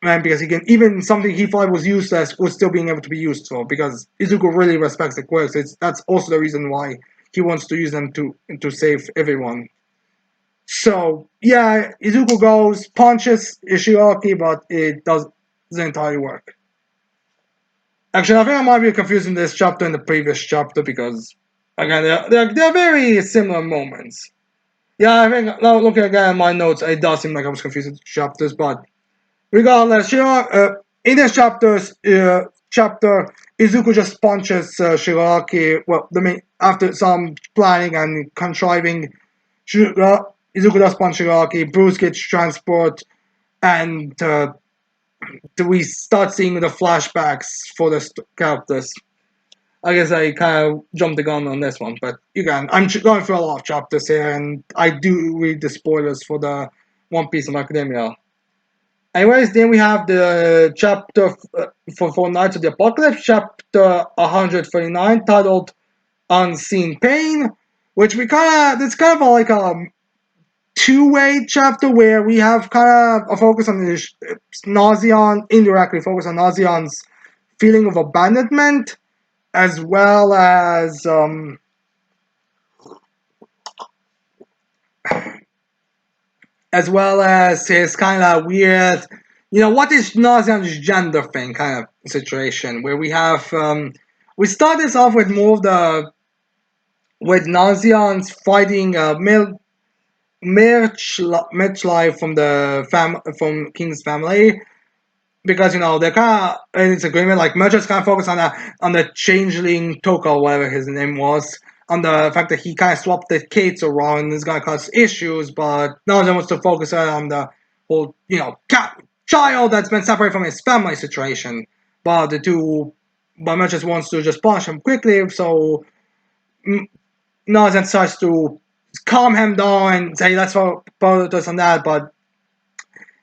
And because he can, even something he thought was useless was still being able to be used for, because Izuku really respects the quirks. That's also the reason why he wants to use them to save everyone. So yeah, Izuku goes, punches Ishiaki, but it doesn't entirely work. Actually, I think I might be confusing this chapter and the previous chapter because again, they're very similar moments. Yeah, I think now looking again at my notes, it does seem like I was confusing chapters, but regardless, in this chapter, Izuku just punches Shigaraki. Well, after some planning and contriving, Izuku does punch Shigaraki. Bruce gets transport, and we start seeing the flashbacks for the characters. I guess I kind of jumped the gun on this one, but again, I'm going through a lot of chapters here, and I do read the spoilers for the One Piece of Academia. Anyways, then we have the chapter for Knights of the Apocalypse, chapter 139, titled Unseen Pain, which we kind of, it's kind of like a two-way chapter where we have kind of a focus on the Nausion, indirectly focus on Nausion's feeling of abandonment, as well as his kind of weird, what is Nausion's gender thing kind of situation, where we have, we start this off with more of with Nausion's fighting Mirch from from King's family, because they're kind of in this agreement. Like Mirch is kind of focused on the changeling Toka, whatever his name was, on the fact that he kind of swapped the Kates around and is gonna cause issues, but Nausion wants to focus on the whole child that's been separated from his family situation. But Mirch just wants to just punish him quickly, so Nausion starts to calm him down and say let's focus on that. But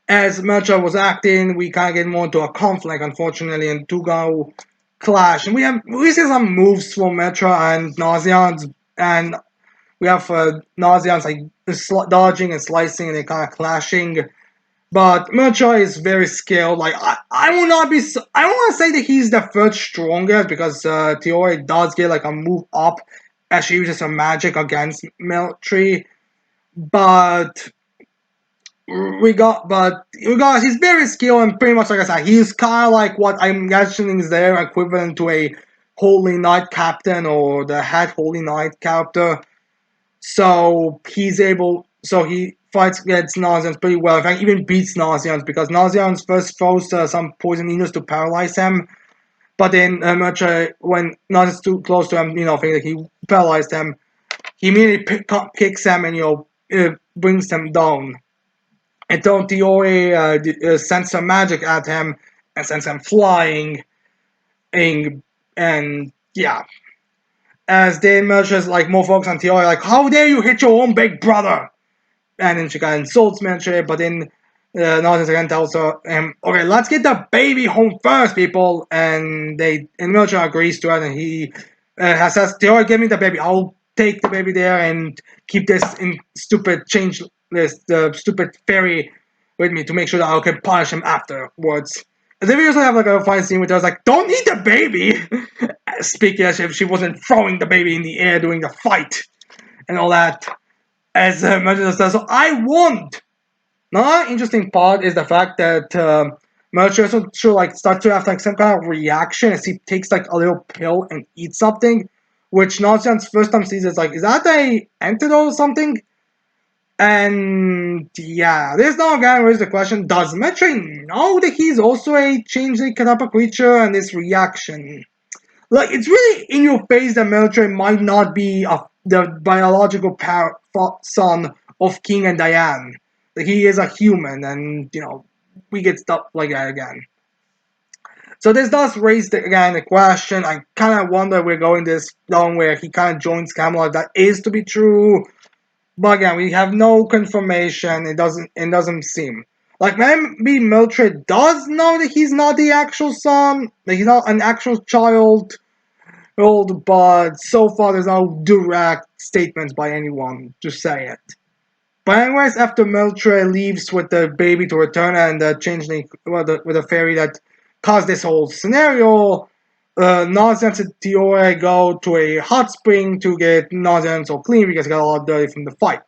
as Melcher was acting, we kind of get more into a conflict, unfortunately, and two go clash. And we see some moves from Melcher and Nausion's, and we have Nausion's like dodging and slicing, and they kind of clashing. But Melcher is very skilled. Like I will not be. I don't want to say that he's the third strongest, because Tiori does get like a move up as she uses her magic against Melcher. But he's very skilled, and pretty much like I said, he's kind of like what I'm guessing is their equivalent to a Holy Knight captain or the head Holy Knight character. So he fights against Nauseans pretty well. In fact, even beats Nauseans, because Nauseans first throws some poison needles to paralyze him. But then when Nauseans too close to him, thinking that he paralyzed him, he immediately kicks him and brings him down. And Don Tiori sends some magic at him and sends him flying. And yeah. As they emerges like more focus on Tiori, like, how dare you hit your own big brother? And then she kind of insults Melcher, but then Nonsense again tells her, okay, let's get the baby home first, people. And Melcher agrees to it, and he says, Tiori, give me the baby. I'll take the baby there and keep this the stupid fairy with me to make sure that I can punish him afterwards. And then we also have like a fine scene where I was like, don't eat the baby! Speaking as if she wasn't throwing the baby in the air during the fight and all that. As Merchant says, so I won't! Another interesting part is the fact that Merchant also starts to have like some kind of reaction as he takes like a little pill and eats something, which Nonsense first time sees is like, is that a antidote or something? And yeah, there's now again raise the question, does Metroid know that he's also a changeling type of creature, and this reaction? Like, it's really in your face that Metroid might not be the biological son of King and Diane. Like, he is a human, and, we get stuff like that again. So this does raise the question. I kind of wonder we're going this long where he kind of joins Camelot. That is to be true. But again, we have no confirmation. It doesn't seem like maybe Mildred does know that he's not the actual son, that he's not an actual child. But so far there's no direct statements by anyone to say it. But anyways, after Mildred leaves with the baby to return and the changeling with the fairy that caused this whole scenario, Nonsense and Tiore go to a hot spring to get Nonsense all clean because he got a lot dirty from the fight.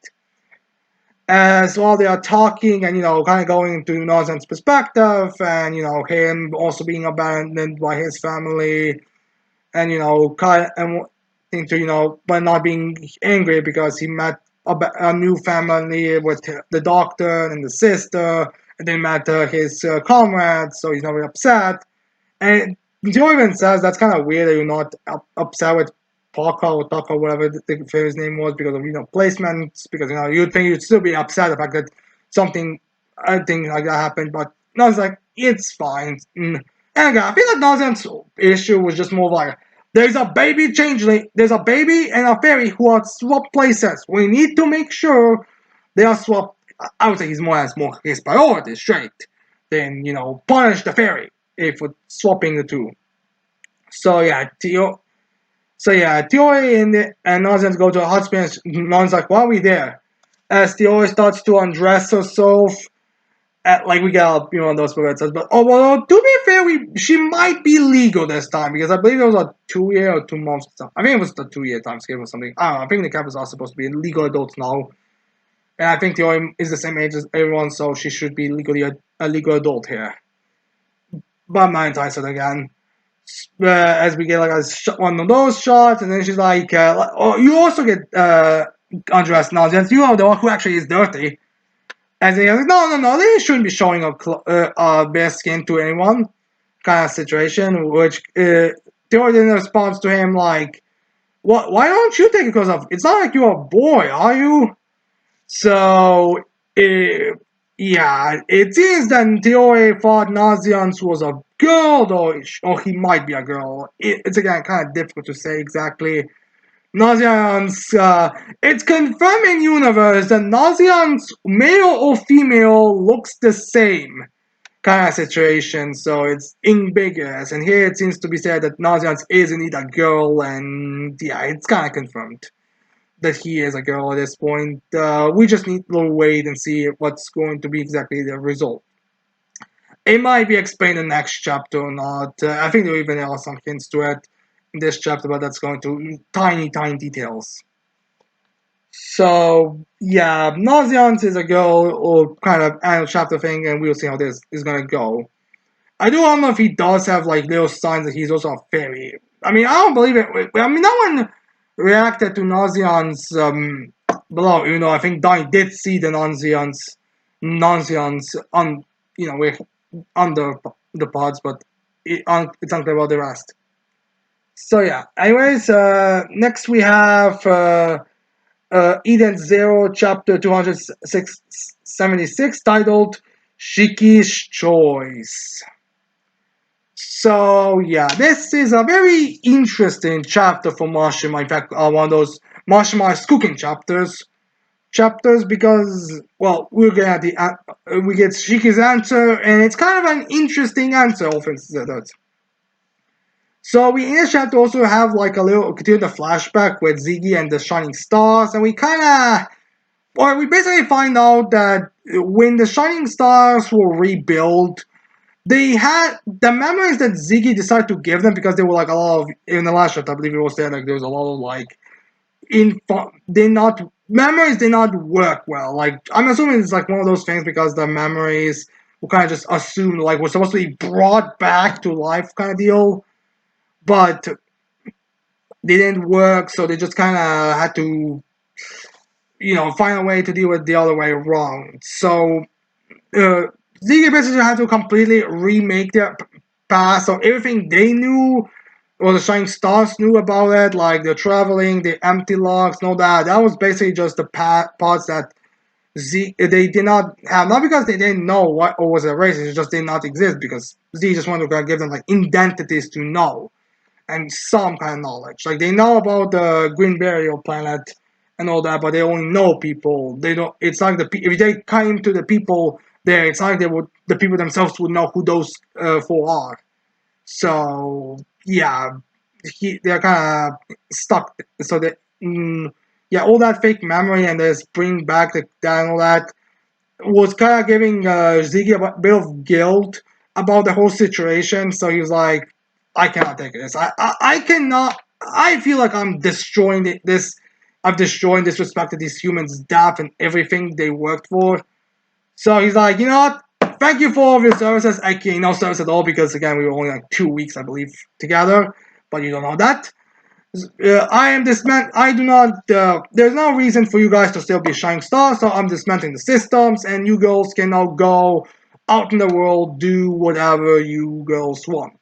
As while they are talking and, kind of going into Nonsense's perspective and, him also being abandoned by his family and, kind of, and into, but not being angry because he met a new family with the doctor and the sister, and then met his comrades, so he's not really upset. And Joe even says that's kind of weird that you're not upset with Parker or Tucker, whatever his name was, because of placements. Because you'd think you'd still be upset the fact that something I think like that happened, but no, it's like it's fine. And again, I feel like Nazian's issue was just more like there's a baby changeling, there's a baby and a fairy who are swapped places. We need to make sure they are swapped. I would say he's more his priority straight than punish the fairy if we're swapping the two. So yeah, Tiori and Nazian go to a hot spring. Non's like, why are we there? As Tiori starts to undress herself, like we got those progressives. But well, to be fair, she might be legal this time because I believe it was a 2 year or 2 months. I think it was the 2 year time scale or something. I don't know. I think the Kappas are supposed to be legal adults now, and I think Theory is the same age as everyone, so she should be legally a legal adult here. But I'm not enticed again. As we get like one of those shots, and then she's like, "Oh, you also get undressed now. Since you are the one who actually is dirty." And he's like, no, they shouldn't be showing up bare skin to anyone, kind of situation. Which Theodore then responds to him like, "What? Why don't you take your clothes off? It's not like you're a boy, are you?" So, yeah, it seems that Theodore thought Nazians was a girl, or he might be a girl. It's again kind of difficult to say exactly. Nazians, it's confirmed in universe that Nazians, male or female, looks the same kind of situation, so it's ambiguous. And here it seems to be said that Nazians is indeed a girl, and yeah, it's kind of confirmed that he is a girl at this point. We just need to wait and see what's going to be exactly the result. It might be explained in the next chapter or not. I think there even are some hints to it in this chapter, but that's going to tiny details. So yeah, Nauseance is a girl or kind of annual chapter thing, and we'll see how this is gonna go. I do don't know if he does have like little signs that he's also a fairy. I mean, I don't believe it. I mean, no one reacted to Nauseance below. I think Donnie did see the Nauseance on with under the pods, but it's unclear about the rest. So yeah. Anyways, next we have. Eden Zero, chapter 276, titled Shiki's Choice. So, yeah, this is a very interesting chapter for Mashima. In fact, one of those Mashima's cooking chapters because, well, we get Shiki's answer, and it's kind of an interesting answer, often said that. So we in this chapter also have like a little continue the flashback with Ziggy and the Shining Stars, and we we basically find out that when the Shining Stars were rebuilt, they had the memories that Ziggy decided to give them because they were like a lot of in the last chapter. I believe it was there like there was a lot of like memories did not work well. Like I'm assuming it's like one of those things because the memories were kind of just assumed like were supposed to be brought back to life kind of deal, but they didn't work, so they just kind of had to find a way to deal with the other way wrong. So uh, Ziggy basically had to completely remake their past. So everything they knew, or the Shining Stars knew about it, like the traveling, the empty logs, and all that. That was basically just the parts that they did not have. Not because they didn't know what or was erased, it just did not exist because Z just wanted to give them like identities to know and some kind of knowledge. Like they know about the Green Burial Planet and all that, but they only know people. They don't. It's like if they came to the people there, it's like the people themselves would know who those four are. So yeah, they're kind of stuck. So yeah, all that fake memory and this bring back that and all that was kind of giving Ziggy a bit of guilt about the whole situation. So he was like, I cannot take this. I cannot. I feel like I'm destroying this. I'm destroying disrespect to these humans' death and everything they worked for. So he's like, you know what? Thank you for all of your services. Actually, no service at all because again, we were only like 2 weeks, I believe, together. But you don't know that. I am dismant. I do not. There's no reason for you guys to still be shining stars, so I'm dismantling the systems, and you girls can now go out in the world, do whatever you girls want.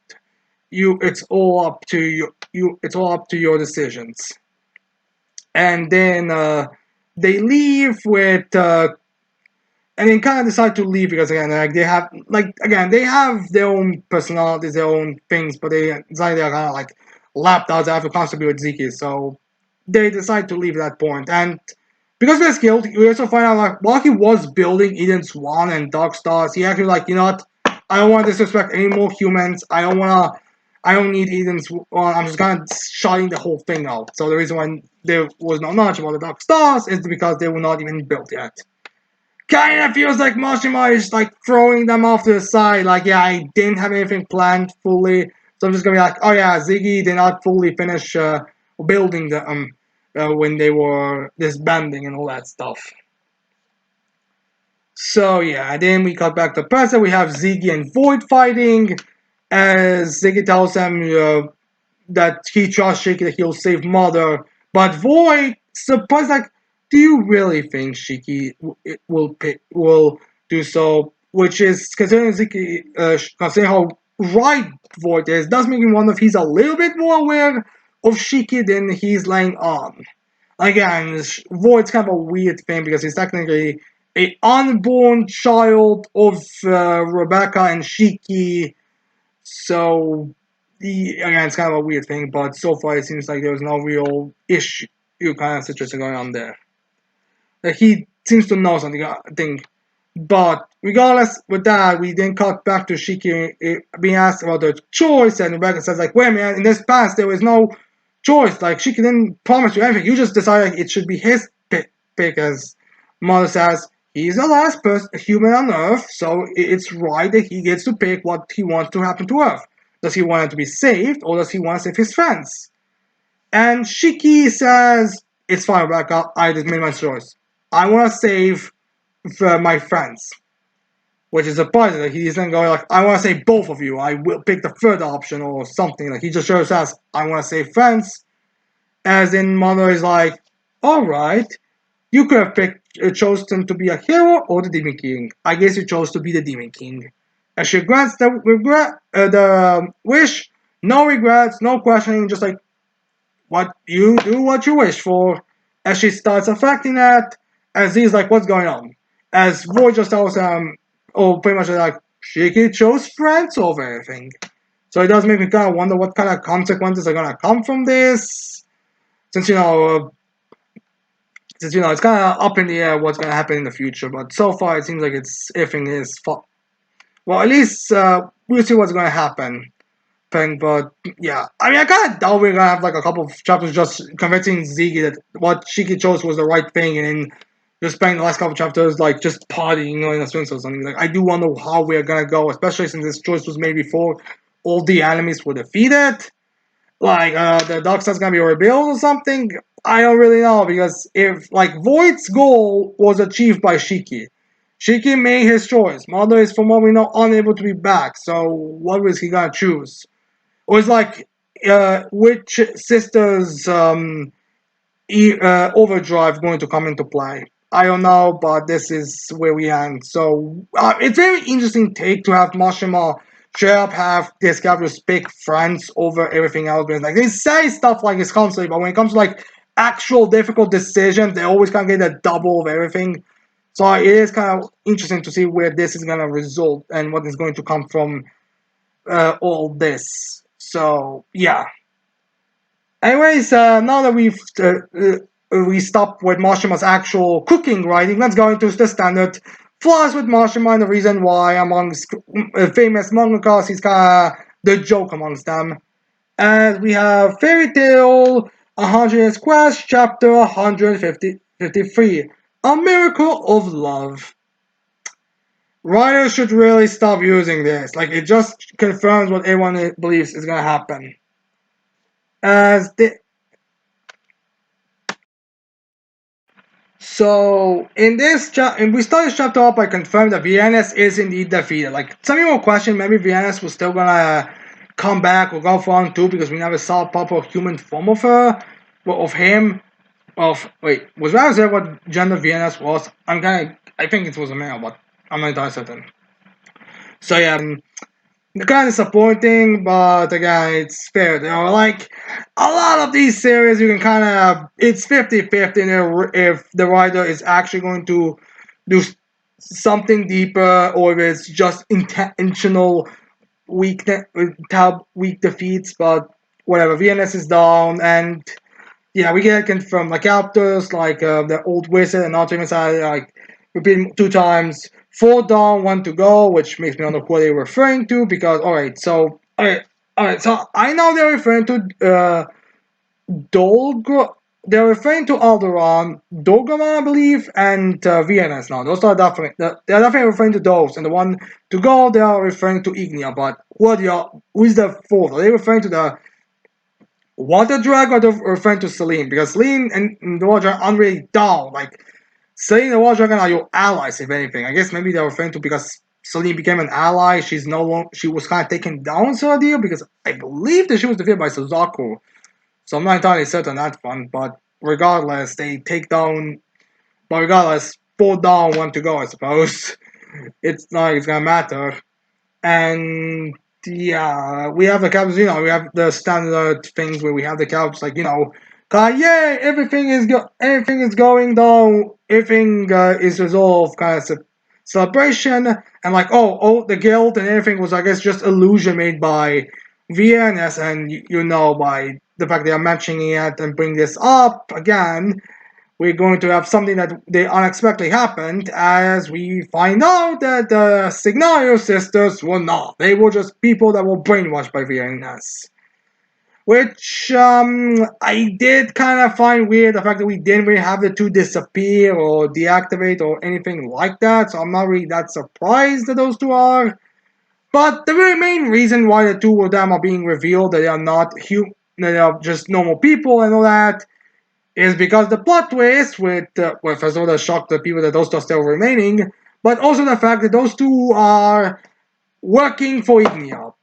It's all up to you. It's all up to your decisions. And then they leave with and then kind of decide to leave because again, they have their own personalities, their own things, but they decide they're kind of like lapped out. They have to constantly be with Ziki, so they decide to leave at that point. And because of his guilt, we also find out like while he was building Eden Swan and Dark Stars, he actually like, you know what, I don't want to disrespect any more humans. I don't need Eden's. I'm just kind of shutting the whole thing out. So the reason why there was no knowledge about the Dark Stars is because they were not even built yet. Kinda feels like Mashima is like throwing them off to the side. Like, yeah, I didn't have anything planned fully, so I'm just gonna be like, oh yeah, Ziggy did not fully finish building them when they were disbanding and all that stuff. So yeah, then we cut back to present. We have Ziggy and Void fighting, as Ziggy tells him that he trusts Shiki that he'll save Mother, but Void surprised like, do you really think Shiki will do so? Which is considering Ziki, considering how right Void is, does make me wonder if he's a little bit more aware of Shiki than he's laying on. Again, Void's kind of a weird thing because he's technically a unborn child of Rebecca and Shiki, so again, it's kind of a weird thing, but so far it seems like there's no real issue kind of situation going on there. Like he seems to know something, I think. But regardless with that, we then cut back to Shiki being asked about the choice, and Rebecca says like, "Wait, man, in this past there was no choice. Like Shiki didn't promise you anything. You just decided it should be his pick." As Mother says, he's the last human on Earth, so it's right that he gets to pick what he wants to happen to Earth. Does he want it to be saved, or does he want to save his friends? And Shiki says, "It's fine, Rebecca. I just made my choice. I want to save my friends." Which is surprising that he's then going like, "I want to save both of you. I will pick the third option or something." Like he just shows us, "I want to save friends." As in, Mother is like, "All right, you could have chosen to be a hero or the Demon King. I guess you chose to be the Demon King." And she grants the wish, no regrets, no questioning, just like what you do, what you wish for. As she starts affecting that, as he's like, "What's going on?" As Void just tells him, oh, pretty much like, Shiki chose friends over everything. So it does make me kind of wonder what kind of consequences are gonna come from this, since it's kind of up in the air what's gonna happen in the future. But so far, it seems like everything is well. At least we'll see what's gonna happen. But yeah, I mean, I kind of doubt we're gonna have like a couple of chapters just convincing Ziggy that what Shiki chose was the right thing, and then just spending the last couple of chapters like just partying in a swimsuit or something. Like I do wonder how we're gonna go, especially since this choice was made before all the enemies were defeated. Like the Dark Star's gonna be revealed or something. I don't really know because if like Void's goal was achieved by Shiki. Shiki made his choice. Mother is, from what we know, unable to be back. So what was he gonna choose? Or it's like which sister's overdrive going to come into play? I don't know, but this is where we end. So it's very interesting take to have Mashima straight up have this characters pick friends over everything else. Because like they say stuff like it's constantly, but when it comes to like actual difficult decisions, they always kind of get a double of everything. So it is kind of interesting to see where this is gonna result and what is going to come from all this. So yeah. Anyways, now that we stopped with Mashima's actual cooking writing, let's go into the standard flaws with Mashima and the reason why amongst famous mangakas he's kind of the joke amongst them. And we have Fairy Tale 100 Quest, chapter 153, A Miracle of Love. Writers should really stop using this. Like it just confirms what everyone believes is gonna happen. As the So in this chapter, we start this chapter off by confirming that VNS is indeed defeated. Like some people question maybe VNS was still gonna come back or go for round two because we never saw a proper human form of her, well, of him. Of wait, was that there what gender VNS was? I think it was a male, but I'm not entirely certain. So yeah, kind of disappointing, but again, it's fair. Like a lot of these series, you can kind of it's 50-50 if the writer is actually going to do something deeper, or if it's just intentional weakness, weak defeats. But whatever, VNS is down, and yeah, we get confirmed like characters like the old wizard and Ultimate side like repeat 2 times. 4 down, 1 to go, which makes me wonder who they're referring to because all right, so I know they're referring to Dolgr. They're referring to Alderaan, Dogama, I believe, and VNS now. Those are definitely they're definitely referring to those, and the one to go they are referring to Ignia. But who is the fourth? Are they referring to the Water Dragon or they're referring to Celine? Because Celine and the Water Dragon aren't really down. Like Celine and the Water Dragon are your allies, if anything. I guess maybe they're referring to because Celine became an ally. She's no longer she was kind of taken down, so deal because I believe that she was defeated by Suzaku. So I'm not entirely certain on that one, but regardless, they take down. But regardless, 4 down, 1 to go, I suppose. It's not like it's gonna matter. And yeah, we have the caps. We have the standard things where we have the caps, like yay, everything is going down, everything is resolved, kind of celebration, and like the guild and everything was I guess just illusion made by VNS, and by the fact they are mentioning it and bring this up again, we're going to have something that they unexpectedly happened as we find out that the Signario sisters were not. They were just people that were brainwashed by VNS. Which I did kind of find weird the fact that we didn't really have the two disappear or deactivate or anything like that. So I'm not really that surprised that those two are. But the very main reason why the two of them are being revealed that they are not human, they are just normal people and all that, is because the plot twist first of all, that shocked the people that those two are still remaining, but also the fact that those two are working for Ignia.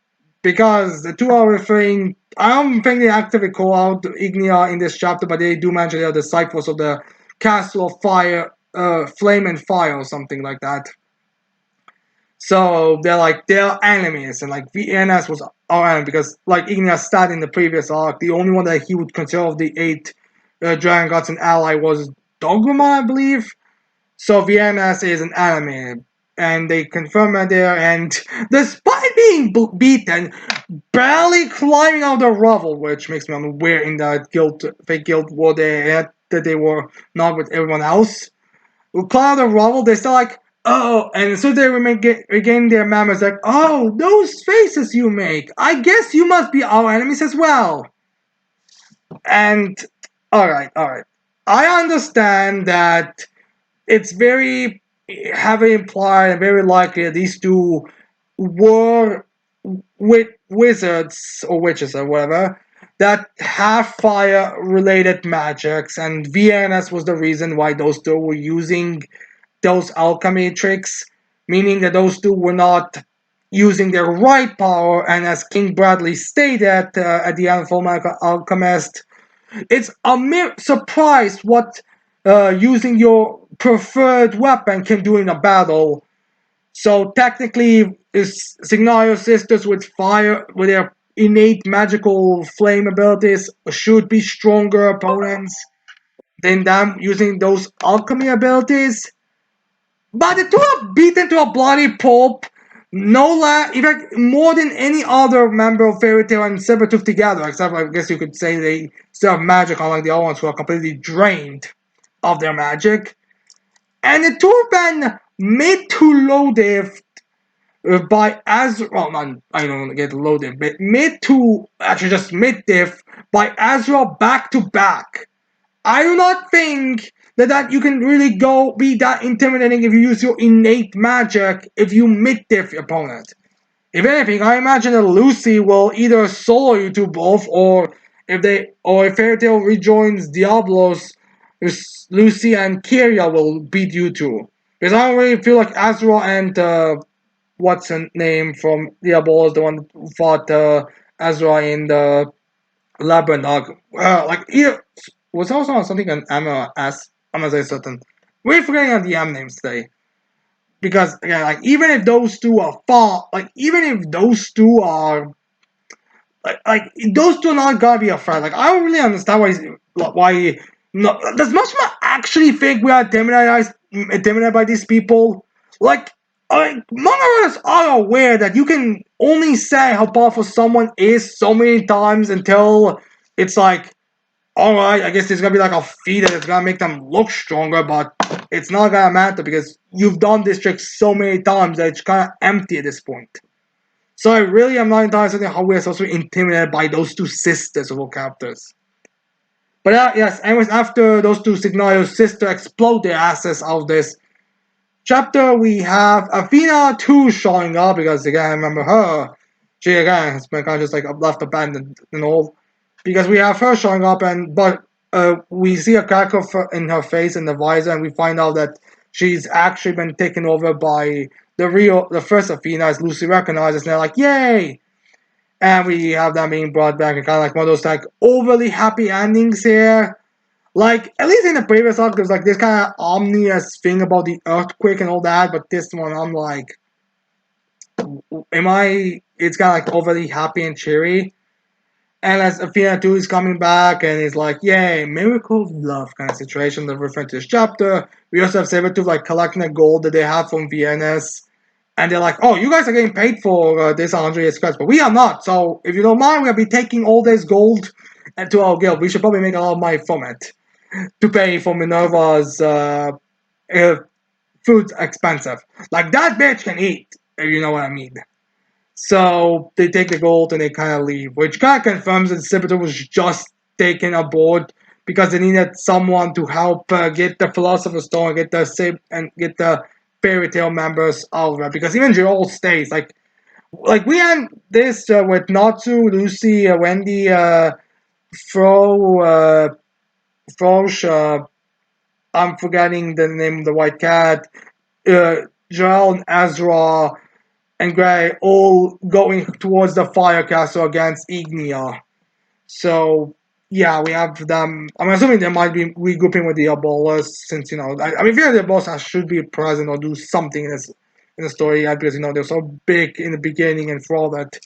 Because the two are referring, I don't think they actively call out Ignia in this chapter, but they do mention they are disciples of the Castle of Fire, Flame and Fire, or something like that. So they're enemies, and like VNS was our enemy because like Ignia stat in the previous arc, the only one that he would consider of the 8 Dragon Gods an ally was Dogma, I believe. So VNS is an enemy, and they confirm it there. And despite being beaten, barely climbing out the rubble, which makes me wonder where in that fake guild were they at, that they were not with everyone else. We climb out the rubble, they're still like, oh, and so they regain their memories, like, oh, those faces you make, I guess you must be our enemies as well. And alright. I understand that it's very heavily implied and very likely that these two were with wizards or witches or whatever that have fire related magics, and VNS was the reason why those two were using those alchemy tricks, meaning that those two were not using their right power, and as King Bradley stated at the end of Full Metal Alchemist, it's a mere surprise what using your preferred weapon can do in a battle. So technically, is Signario sisters with fire, with their innate magical flame abilities, should be stronger opponents than them using those alchemy abilities. But the two are beaten to a bloody pulp, no less, in fact, more than any other member of Fairy Tail and Sabretooth together, except I guess you could say they still have magic, unlike the other ones who are completely drained of their magic. And the two have been made to low diff by Azra. Well, not, I don't get low diff, but made to actually just mid diff by Azra back to back. I do not think that you can really go be that intimidating if you use your innate magic if you mid-diff your opponent. If anything, I imagine that Lucy will either solo you two both, or if Fairy Tail rejoins Diablos, Lucy and Kyria will beat you two. Because I don't really feel like Azra and what's her name from Diablos, the one who fought Azra in the Labyrinth arc, like either was also on something on MS. I'm gonna say certain. We're forgetting on the M names today. Because again, like even if those two are far, like even if those two are like those two are not gonna be a threat. Like I don't really understand why no does Mashima actually think we are intimidated by these people? Like, manga writers are aware that you can only say how powerful someone is so many times until it's like, alright, I guess there's gonna be like a feat that's gonna make them look stronger, but it's not gonna matter because you've done this trick so many times that it's kinda empty at this point. So I really am not entirely certain how we're supposed to be intimidated by those two sisters of all characters. But yes, anyways, after those two Signario's sister explode their asses out of this chapter, we have Athena 2 showing up because again, I remember her. She again has been kind of just like left abandoned and all. Because we have her showing up, but we see a crack of in her face in the visor, and we find out that she's actually been taken over by the first Athena, as Lucy recognizes, and they're like, "Yay!" And we have that being brought back, and kind of like one of those like overly happy endings here. Like, at least in the previous arc, there's like this kind of ominous thing about the earthquake and all that, but this one, I'm like, am I? It's kind of like overly happy and cheery. And as Athena 2 is coming back and it's like, yay, miracle of love kind of situation, the reference to this chapter. We also have Sabretooth like collecting the gold that they have from Vienna's. And they're like, oh, you guys are getting paid for this 100 years quest, but we are not. So if you don't mind, we'll be taking all this gold to our guild. We should probably make a lot of money from it to pay for Minerva's uh, food expensive. Like, that bitch can eat, if you know what I mean. So they take the gold and they kind of leave, which kind of confirms that Scipitar was just taken aboard because they needed someone to help get the Philosopher's Stone, get the fairy tale members out of it. Because even Gerald stays like we had this with Natsu, Lucy, Wendy, Fro, Frosh, I'm forgetting the name of the white cat, Joel and Ezra and Gray all going towards the Fire Castle against Ignia. So yeah, we have them. I'm assuming they might be regrouping with the Abolas since I mean, the Abolas should be present or do something in the story because they're so big in the beginning and for all that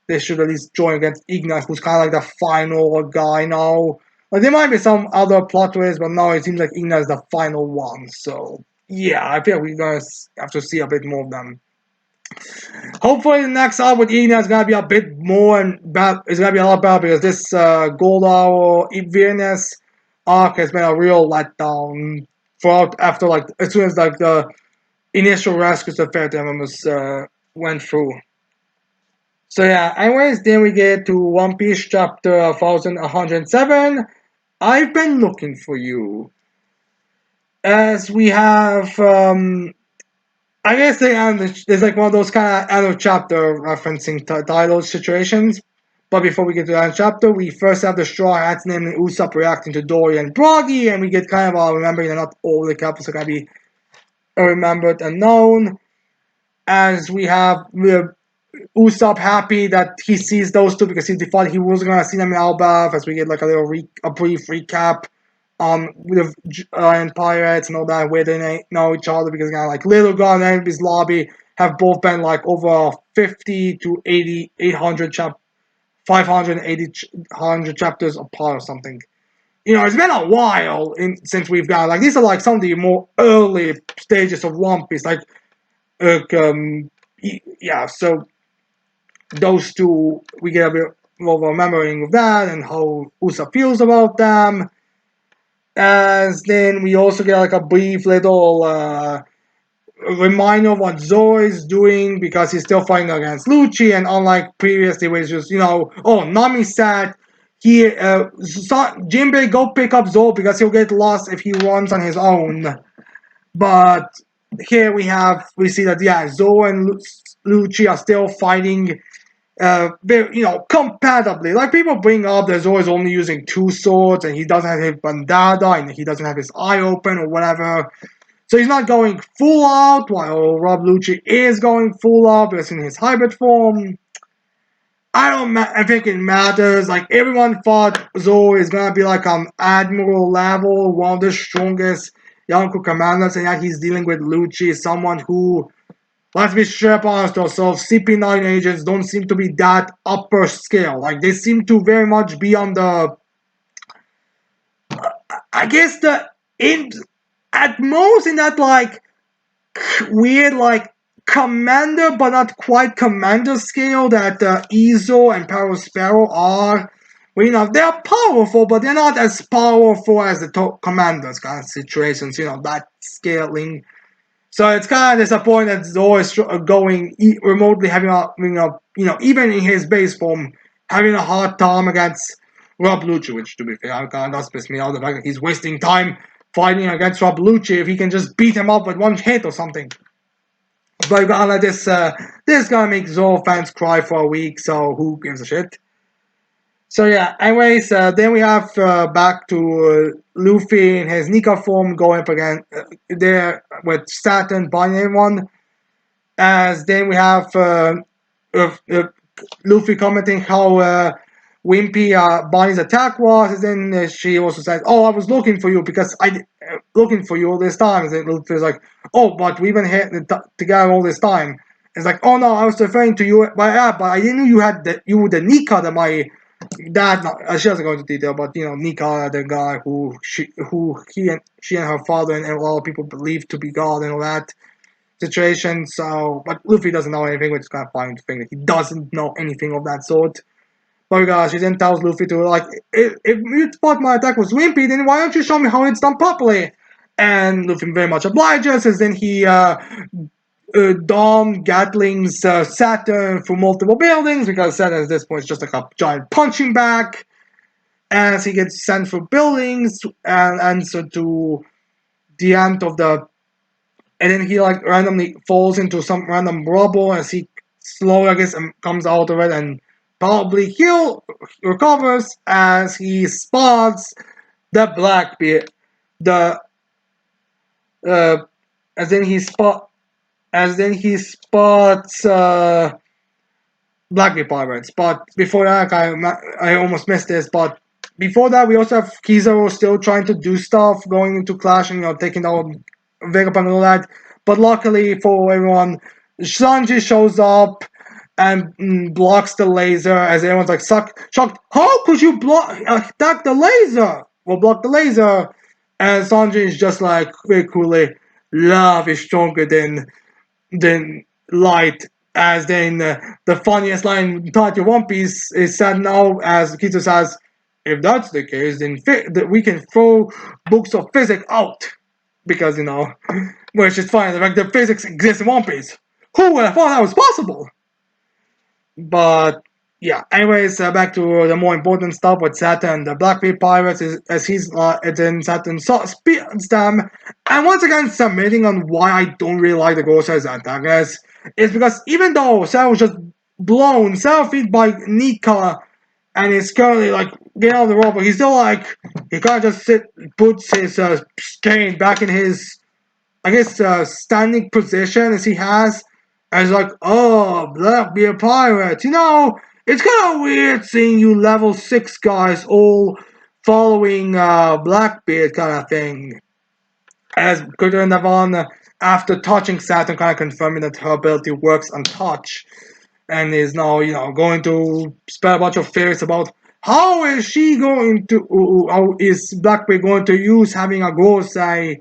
they should at least join against Ignia, who's kind of like the final guy now. Like there might be some other plot twists, but now it seems like Ignia is the final one. So yeah, I feel we're gonna have to see a bit more of them. Hopefully, the next arc with Igna is gonna be a bit more and bad. It's gonna be a lot better because this Gold Hour Venus arc has been a real letdown. Throughout after like as soon as like the initial rescues the Fair members went through. So yeah. Anyways, then we get to One Piece chapter 1107. I've been looking for you. As we have I guess there's like one of those kind of end of chapter referencing title situations. But before we get to that chapter, we first have the Straw Hats, namely Usopp, reacting to Dory and Broggy, and we get kind of remembering that not all the characters are going to be remembered and known. As we have Usopp happy that he sees those two because he thought he was going to see them in Albath, as we get like a brief recap with and pirates and all that where they know each other because kind of like Little God and his lobby have both been like over 50 to 80 800 580 100 chapters apart or something. It's been a while since we've got like these are like some of the more early stages of One Piece yeah, so those two we get a bit more of a remembering of that and how Usa feels about them. As then we also get like a brief little reminder of what Zoro is doing because he's still fighting against Lucci, and unlike previously where it's just oh, Nami said he Jinbei go pick up Zoro because he'll get lost if he runs on his own. But here we see that yeah, Zoro and Lucci are still fighting compatibly. Like people bring up that Zoro is only using two swords and he doesn't have his bandana and he doesn't have his eye open or whatever. So he's not going full out, while Rob Lucci is going full out because in his hybrid form. I think it matters. Like everyone thought Zoro is gonna be like admiral level, one of the strongest Yonko commanders, and yet he's dealing with Lucci, someone who, let's be straight honest ourselves, CP9 agents don't seem to be that upper scale. Like they seem to very much be on the, I guess at most in that like weird like commander, but not quite commander scale that Ezo and Parasparrow are. Well, they're powerful, but they're not as powerful as the commanders kind of situations. That scaling. So it's kind of disappointing that it's always going remotely even in his base form, having a hard time against Rob Lucci, which to be fair, kind of does piss me off the fact that he's wasting time fighting against Rob Lucci if he can just beat him up with one hit or something. But this gonna make Zoro fans cry for a week, so who gives a shit? So yeah, anyways, then we have back to Luffy in his Nika form going up again there with Saturn binding everyone. As then we have Luffy commenting how wimpy Bonnie's attack was, and then she also says, "Oh, I was looking for you because looking for you all this time." And then Luffy's like, "Oh, but we've been here together all this time." It's like, "Oh no, I was referring to you, but I didn't know you were the Nika that my dad." She doesn't go into detail, but Nika, the guy who she and her father and a lot of people believe to be God and all that situation. So, but Luffy doesn't know anything, which is kind of funny to think that he doesn't know anything of that sort. But gosh, he then tells Luffy to like, if you thought my attack was wimpy, then why don't you show me how it's done properly? And Luffy very much obliges, as then he Dom Gatling's Saturn through multiple buildings, because Saturn at this point is just like a giant punching bag. As he gets sent through buildings and answer to the end of the, and then he like randomly falls into some random rubble as he slowly, I guess, comes out of it and probably recovers as he spots the Blackbeard, the uh, as then he spots Blackbeard pirates. But before that, I almost missed this. But before that, we also have Kizaru still trying to do stuff, going into Clash and taking down Vegapunk and all that. But luckily for everyone, Sanji shows up and blocks the laser as everyone's like shocked. How could you attack the laser? Well, block the laser. And Sanji is just like very coolly, love is stronger than light. As then the funniest line in Tokyo One Piece is said now as Kizu says, if that's the case, then we can throw books of physics out. Because, which is funny, the fact that physics exists in One Piece. Who would have thought that was possible? But yeah, anyways, back to the more important stuff with Saturn. The Blackbeard Pirates, as he's then Saturn speeds them, and once again submitting on why I don't really like the Ghost as antagonist is because even though Saturn was just blown 7 feet by Nika and is currently like getting out of the rope, but he's still like he can't just puts his cane back in his, I guess, standing position as he has. And it's like, oh, Blackbeard Pirate. It's kind of weird seeing you level 6 guys all following Blackbeard kind of thing. As Kutter Navan, after touching Saturn, kind of confirming that her ability works on touch. And is now, going to spell a bunch of theories about how is Blackbeard going to use having a Gosei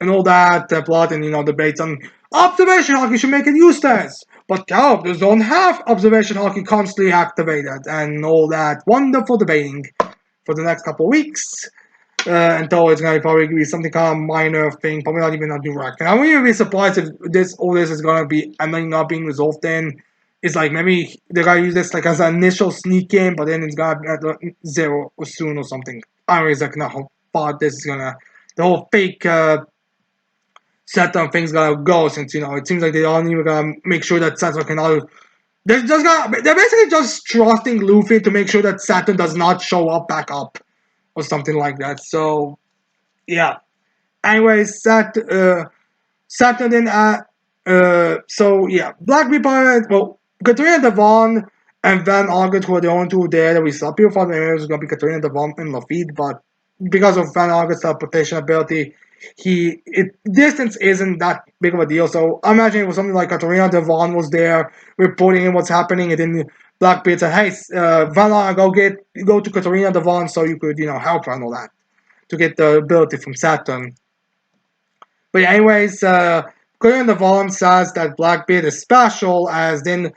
and all that plot and debates on observation hockey should make it useless. But characters don't have observation hockey constantly activated and all that wonderful debating for the next couple of weeks. Until it's gonna probably be something kind of minor thing, probably not even a direct. And I wouldn't even be surprised if all this is gonna be not being resolved. Then it's like maybe they're gonna use this like as an initial sneak in, but then it's gonna be at 0 or soon or something. I don't really exactly know how far this is gonna, the whole fake Saturn thing's gonna go, since it seems like they don't even gonna make sure that Saturn cannot. They're basically just trusting Luffy to make sure that Saturn does not show up back up or something like that. So yeah. Anyways, Saturn then so yeah, Blackbeard Pirate. Well, Katrina Devon and Van August were the only two there that we saw. People thought it was gonna be Katrina Devon and Lafitte, but because of Van August's teleportation ability, distance isn't that big of a deal. So I imagine it was something like Katarina Devon was there reporting in what's happening, and then Blackbeard said, "Hey, Vanna, go to Katarina Devon so you could help her and all that to get the ability from Saturn." But yeah, anyways, clear in the volume says that Blackbeard is special, as then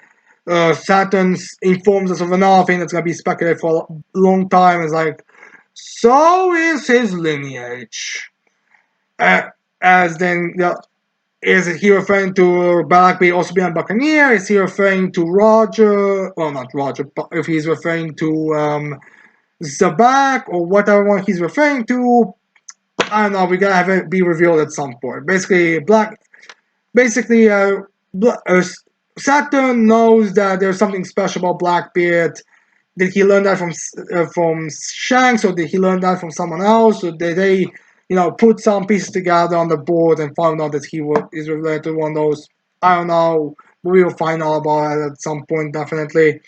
Saturn informs us of another thing that's going to be speculated for a long time. It's like, so is his lineage. As then, is he referring to Blackbeard also being a Buccaneer? Is he referring to Roger? Well, not Roger, but if he's referring to Zabak or whatever one he's referring to, I don't know. We gotta have it be revealed at some point. Basically, Saturn knows that there's something special about Blackbeard. Did he learn that from Shanks, or did he learn that from someone else, or did they, put some pieces together on the board and found out that is related to one of those? I don't know. We will find out about it at some point, definitely.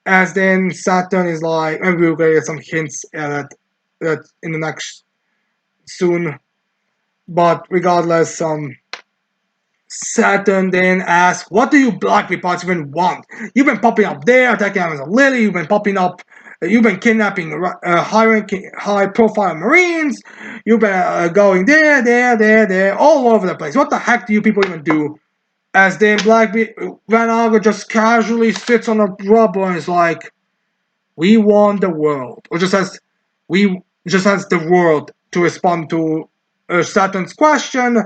As then Saturn is like, maybe we'll get some hints at that in the next soon. But regardless, Saturn then asks, what do you Blackbeard parts even want? You've been popping up there, attacking Amazon Lily, you've been kidnapping high-profile Marines, you've been going there, all over the place. What the heck do you people even do? As then Blackbeard, Van Argo just casually sits on a rubber and is like, we want the world. Or just has the world to respond to Saturn's question,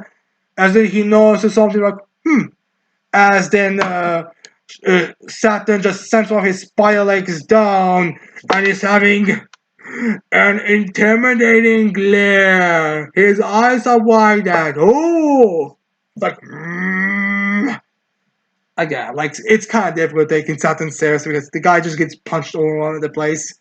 as then he knows something like, as then Saturn just sends one of his spider legs down and is having an intimidating glare. His eyes are wide-eyed. Like, again, like, it's kind of difficult taking Saturn seriously because the guy just gets punched all over the place.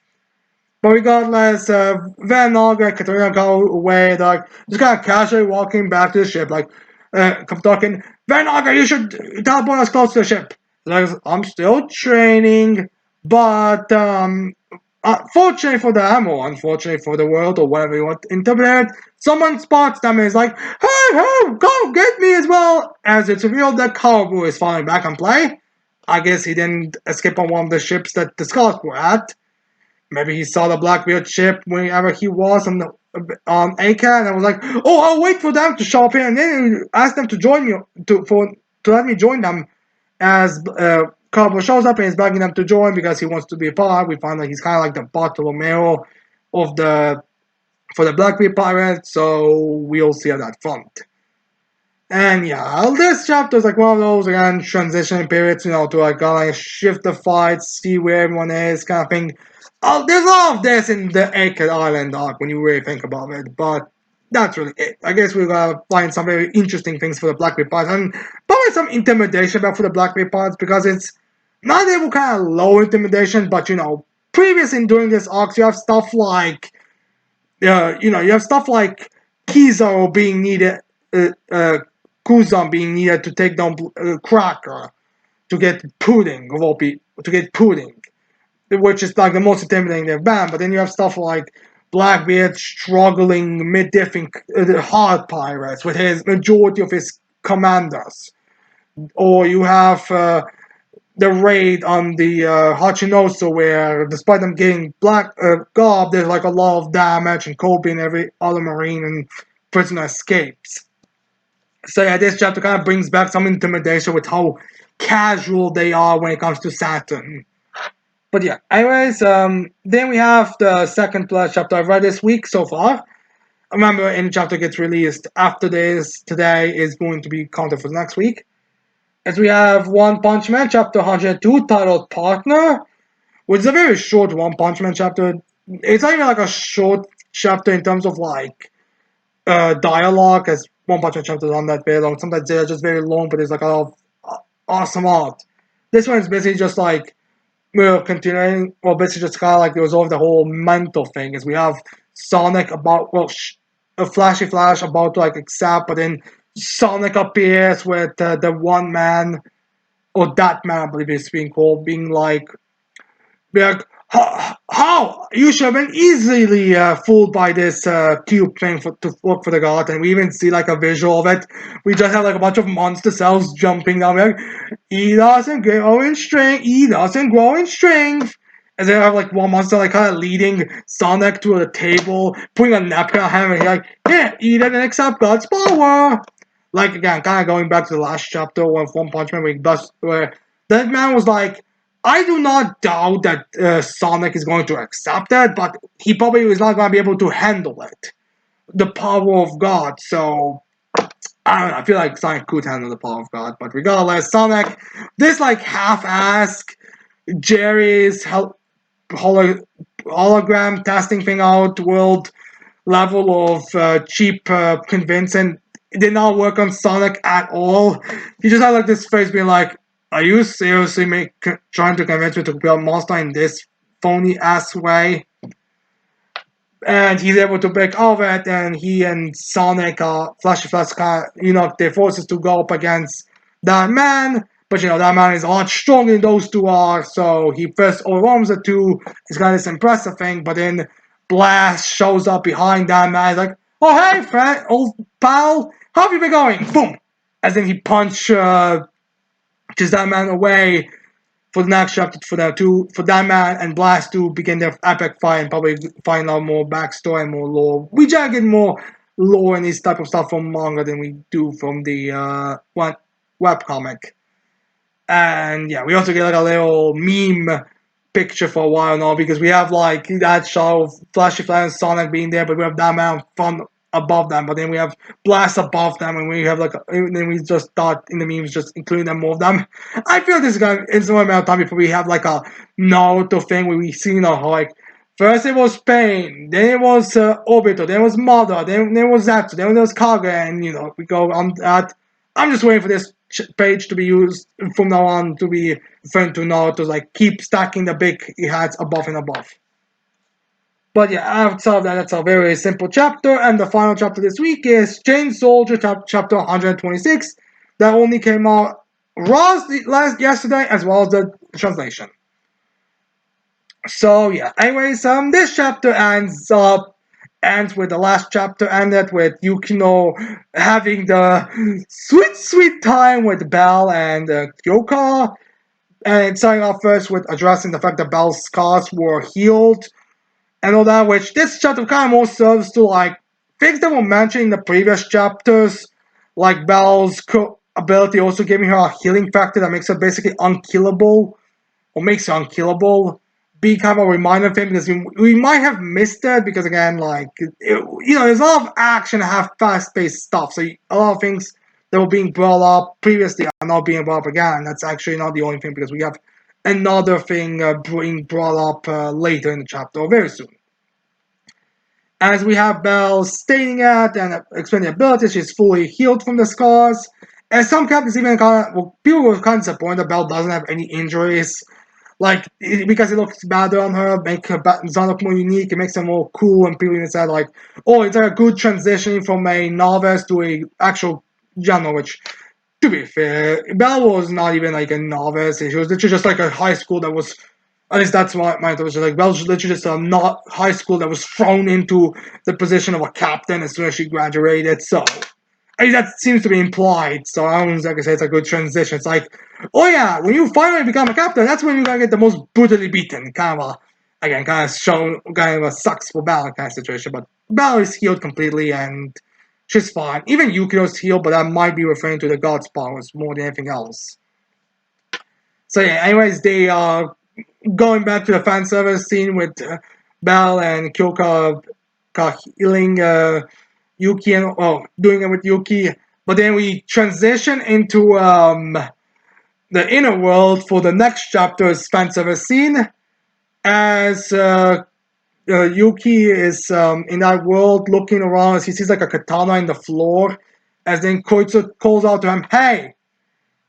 But regardless, Van Olga and Katarina go away, like, just kind of casually walking back to the ship, like, come talking, Van Olga, you should teleport us close to the ship. Like, I'm still training, but, fortunately for them, or unfortunately for the world, or whatever you want to interpret, someone spots them and is like, hey, go get me as well, as it's revealed that Caribou is finally back on play. I guess he didn't escape on one of the ships that the Scots were at. Maybe he saw the Blackbeard ship whenever he was on Acre, and I was like, "Oh, I'll wait for them to show up here, and then ask them to join me to let me join them." As Carbo shows up and is begging them to join because he wants to be a part. We find that he's kind of like the Bartolomeo for the Blackbeard pirates. So we'll see on that front. And yeah, this chapter is like one of those again transition periods, to like shift the fight, see where everyone is, kind of thing. There's a lot of this in the Acre Island arc when you really think about it, but that's really it. I guess we're gonna find some very interesting things for the Blackbeard parts, and probably some intimidation back for the Blackbeard parts because it's not able kind of low intimidation, but previous in doing this arcs, you have stuff like, you have stuff like Kizo being needed, Kuzan being needed to take down Cracker to get Pudding of all people, which is like the most intimidating they've been. But then you have stuff like Blackbeard struggling mid-diffing hard pirates with his majority of his commanders, or you have the raid on the Hachinoso, where despite them getting gob, there's like a lot of damage, and Kobe and every other marine and prisoner escapes. So yeah, this chapter kind of brings back some intimidation with how casual they are when it comes to Saturn. But yeah, anyways, then we have the second plus chapter I've read this week so far. Remember, any chapter gets released after this, today is going to be counted for the next week. As we have One Punch Man chapter 102 titled Partner, which is a very short One Punch Man chapter. It's not even like a short chapter in terms of like dialogue, as One Punch Man chapters aren't that very long. Sometimes they're just very long, but there's like a lot of awesome art. This one is basically just like, we're continuing, well, basically just kind of like resolve the whole mental thing, as we have Sonic about, a Flashy Flash about to like accept, but then Sonic appears with the one man, or that man, I believe it's being called, being like, how? You should have been easily fooled by this cube thing to work for the god. And we even see like a visual of it. We just have like a bunch of monster cells jumping down. Like, he doesn't grow in strength. He doesn't grow in strength. And then I have like one monster like kind of leading Sonic to a table, putting a napkin on him, and he's like, yeah, eat it and accept God's power. Like again, kind of going back to the last chapter with One Punch Man, where that man was like, I do not doubt that Sonic is going to accept it, but he probably is not going to be able to handle it. The power of God. So I don't know. I feel like Sonic could handle the power of God, but regardless, Sonic, this like half-assed Jerry's hologram testing thing out world level of cheap convincing. It did not work on Sonic at all. He just had like this face being like, "Are you seriously trying to convince me to build Monster in this phony ass way?" And he's able to break over it, and he and Sonic, Flashy Flash, their forces to go up against that man. But that man is a lot stronger than those two are, so he first overwhelms the two. He's got this impressive thing, but then Blast shows up behind that man. He's like, "Oh hey, friend, old pal, how have you been going?" Boom, as then he punches that man away for the next chapter for that man and Blast to begin their epic fight and probably find out more backstory and more lore. We try to get more lore and this type of stuff from manga than we do from the webcomic. And yeah, we also get like a little meme picture for a while now because we have like that shot of Flashy Flash and Sonic being there, but we have that man from above them, but then we have Blast above them, and we have then we just start in the memes just including them more of them. I feel this is gonna in some amount of time before we have like a Naruto thing where we see how like first it was Pain, then it was Obito, then it was Mother, then it was Zetsu, then it was Kage, and we go on that. I'm just waiting for this page to be used from now on to be referring to Naruto, like keep stacking the big hats above and above. But yeah, outside of that, that's a very simple chapter. And the final chapter this week is Chain Soldier chapter 126 that only came out yesterday as well as the translation. So yeah, anyways, this chapter ends with the last chapter ended with Yukino having the sweet time with Belle and Kyoka. And starting off first with addressing the fact that Belle's scars were healed and all that, which this chapter kind of more serves to like things that were mentioned in the previous chapters, like Belle's ability also giving her a healing factor that makes her basically unkillable, or makes her unkillable. Be kind of a reminder of him because we might have missed it because again, like there's a lot of action and have fast-paced stuff, so a lot of things that were being brought up previously are not being brought up again. That's actually not the only thing because we have another thing being brought up later in the chapter or very soon. As we have Belle stating it and explaining the abilities, she's fully healed from the scars. And some captains even people were kind of disappointed that Belle doesn't have any injuries. Like, because it looks better on her, make her design look more unique, it makes her more cool, and people even said, like, oh, it's like a good transition from a novice to a actual general, which, to be fair, Belle was not even like a novice, she was literally just like a high school that was, at least that's my interpretation, like, Belle was literally just a not high school that was thrown into the position of a captain as soon as she graduated, so I mean, that seems to be implied, so I don't like I say it's a good transition. It's like, oh yeah, when you finally become a captain, that's when you're gonna get the most brutally beaten. Kind of a sucks for Belle kind of situation. But Belle is healed completely and she's fine. Even Yukio's healed, but that might be referring to the God's powers more than anything else. So yeah, anyways, they are going back to the fan service scene with Belle and Kyoka healing Yuki and doing it with Yuki. But then we transition into the inner world for the next chapter's fan service scene as Yuki is in that world looking around as he sees like a katana in the floor. As then Koitsu calls out to him, "Hey!"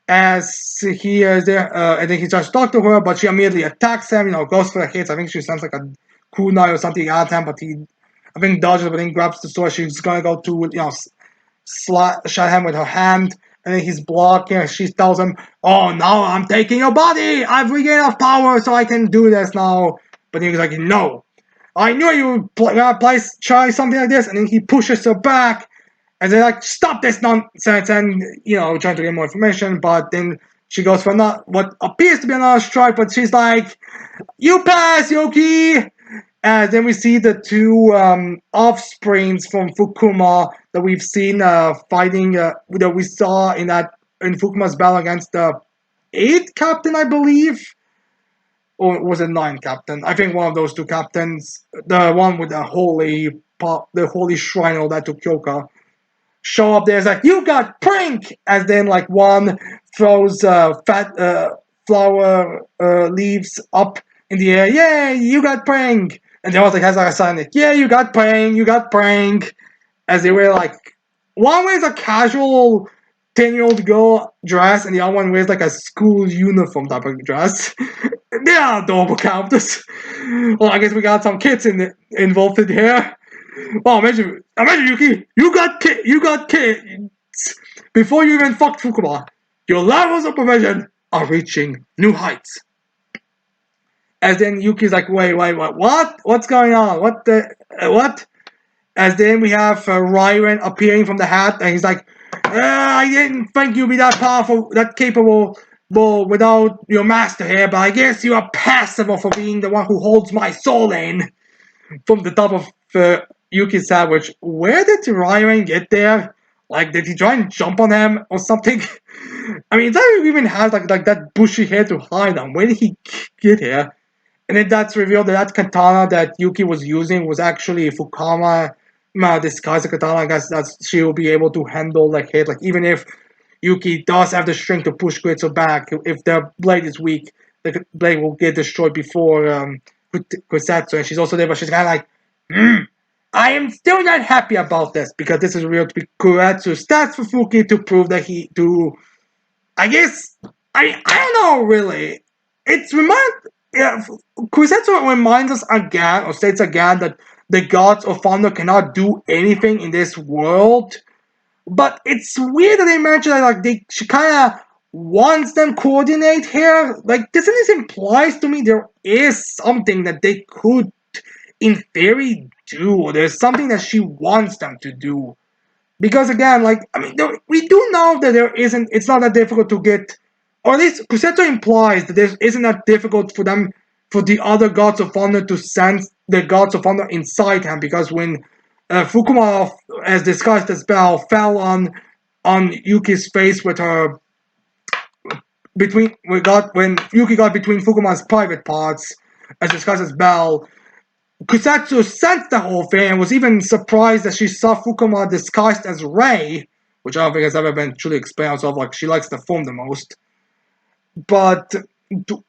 As he is there, and then he tries to talk to her, but she immediately attacks him. Goes for the hits. I think she sounds like a kunai or something at him, but I think dodges, but then grabs the sword. She's gonna go to shot him with her hand, and then he's blocking. She tells him, "Oh, now I'm taking your body. I've regained enough power, so I can do this now." But he's like, "No, I knew you would try something like this," and then he pushes her back. And they're like, "Stop this nonsense," and trying to get more information, but then she goes for not what appears to be another strike, but she's like, "You pass, Yoki! And then we see the two offsprings from Fukuma that we've seen fighting, that we saw in Fukuma's battle against the 8th captain, I believe. Or was it 9 captain? I think one of those two captains, the one with the holy shrine and all that to Kyoka, show up there. It's like, you got prank! As then, like, one throws fat flower leaves up in the air. Yay, you got prank! And the other has like a sign like, yeah, you got prank, you got prank. As they wear like, one wears a casual 10-year-old girl dress, and the other one wears like a school uniform type of dress. They are adorable characters. Well, I guess we got some kids involved in here. Oh, imagine Yuki, you got kids before you even fucked Fukuma. Your levels of provision are reaching new heights. As then Yuki's like, wait, what? What's going on? What? As then we have Ryan appearing from the hat, and he's like, I didn't think you'd be that powerful, that capable, without your master here, but I guess you are passable for being the one who holds my soul in. From the top of Yuki's head, which, where did Ryan get there? Like, did he try and jump on him or something? I mean, it doesn't even have like that bushy hair to hide him. Where did he get here? And then that's revealed that katana that Yuki was using was actually Fukama disguised katana. I guess that she will be able to handle the hit. Like, even if Yuki does have the strength to push Gritsu back, if the blade is weak, the blade will get destroyed before Kusetsu. And she's also there, but she's kind of like, I am still not happy about this, because this is real to be Kuretsu stats for Fuki to prove that I guess, I don't know really. Kusetsu reminds us again, or states again, that the gods of thunder cannot do anything in this world. But it's weird that they mention that, like, she kind of wants them coordinate here. Like, this implies to me there is something that they could, in theory, do. Or there's something that she wants them to do. Because again, like, I mean, we do know that it's not that difficult to get, or at least Kuseto implies that there isn't that difficult for the other gods of thunder to sense the gods of thunder inside him, because when Fukuma, as disguised as Bell, fell on Yuki's face with her when Yuki got between Fukuma's private parts, as disguised as Bell, Kusatsu sensed the whole thing and was even surprised that she saw Fukuma disguised as Rei, which I don't think has ever been truly explained. So, like, she likes the form the most. But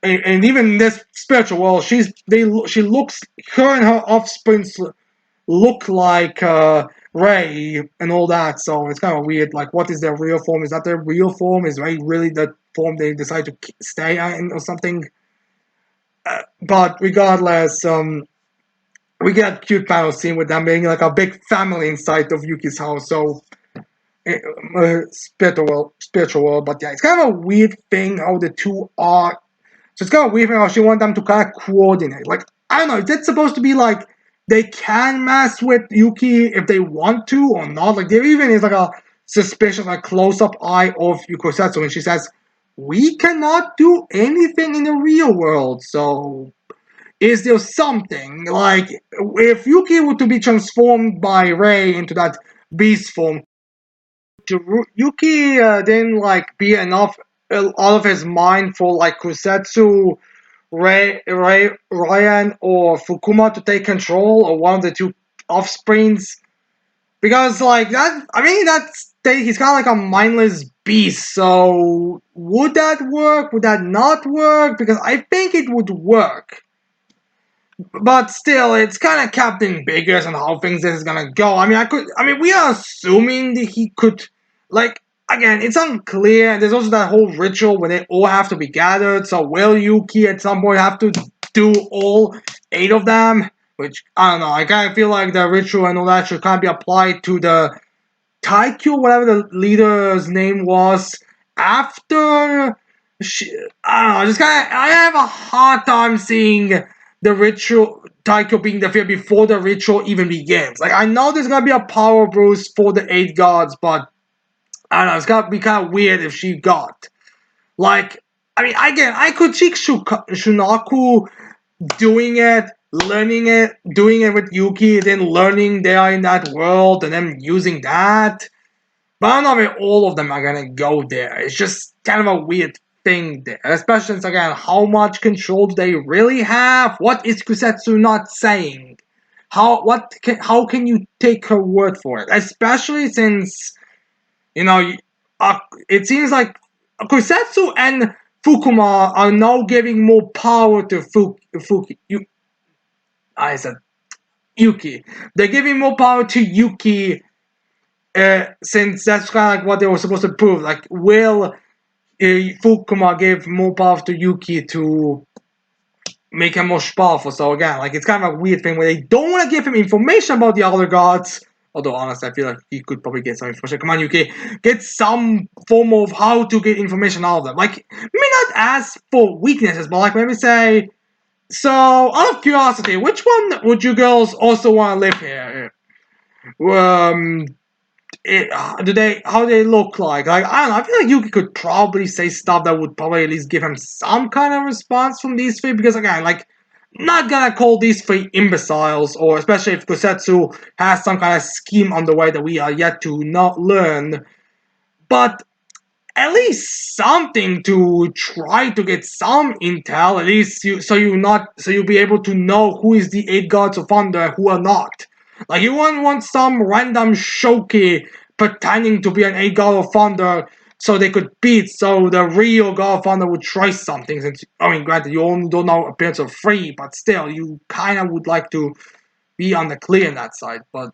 and even in this spiritual world, her and her offspring look like Rei and all that. So it's kind of weird. Like, what is their real form? Is that their real form? Is Rei really the form they decide to stay in or something? But regardless, we get a cute panel scene with them being like a big family inside of Yuki's house. So, spiritual world. But yeah, it's kind of a weird thing how the two are. So it's kind of weird thing how she wants them to kind of coordinate. Like, I don't know, is that supposed to be like they can mess with Yuki if they want to or not? Like, there even is like a suspicious, like, close-up eye of Yukosetsu, and she says, "We cannot do anything in the real world, so." Is there something, like, if Yuki were to be transformed by Rei into that beast form, to Yuki then, like, be enough out of his mind for, like, Kusetsu, Ryan, or Fukuma to take control, or one of the two offsprings? Because, like, that, I mean, he's kind of like a mindless beast, so would that work? Would that not work? Because I think it would work. But still, it's kind of Captain Biggers and how things is gonna go. I mean, we are assuming that he could, like, again, it's unclear. There's also that whole ritual where they all have to be gathered. So will Yuki at some point have to do all 8 of them? Which, I don't know. I kind of feel like the ritual and all that should kind of be applied to the Taikyo, whatever the leader's name was, after. I don't know. I have a hard time seeing the ritual Taikyo being defeated before the ritual even begins. Like, I know there's gonna be a power boost for the 8 gods, but I don't know, it's gonna be kind of weird if she got. Like, I mean, again, I could see Shunaku doing it, learning it, doing it with Yuki, then learning they are in that world, and then using that. But I don't know if all of them are gonna go there. It's just kind of a weird thing there, especially since again, how much control do they really have? What is Kusetsu not saying? How can you take her word for it? Especially since you know, it seems like Kusetsu and Fukuma are now giving more power to I said Yuki. They're giving more power to Yuki since that's kind of like what they were supposed to prove. Like, will Fukuma give more power to Yuki to make him more powerful? So again, like it's kind of a weird thing where they don't want to give him information about the other gods. Although honestly, I feel like he could probably get some information. Come on, Yuki, get some form of how to get information out of them. Like, maybe not ask for weaknesses, but like maybe say. So, out of curiosity, which one would you girls also want to live here? Um, do they how they look like? Like I don't know. I feel like Yuki could probably say stuff that would probably at least give him some kind of response from these three. Because again, like not gonna call these three imbeciles, or especially if Kusetsu has some kind of scheme on the way that we are yet to not learn. But at least something to try to get some intel. At least so you'll be able to know who is the eight gods of thunder and who are not. Like you wouldn't want some random shoki pretending to be an eight god of thunder so they could beat. So the real god of thunder would try something. Since I mean, granted, you only don't know appearance of three, but still, you kind of would like to be on the clear in that side. But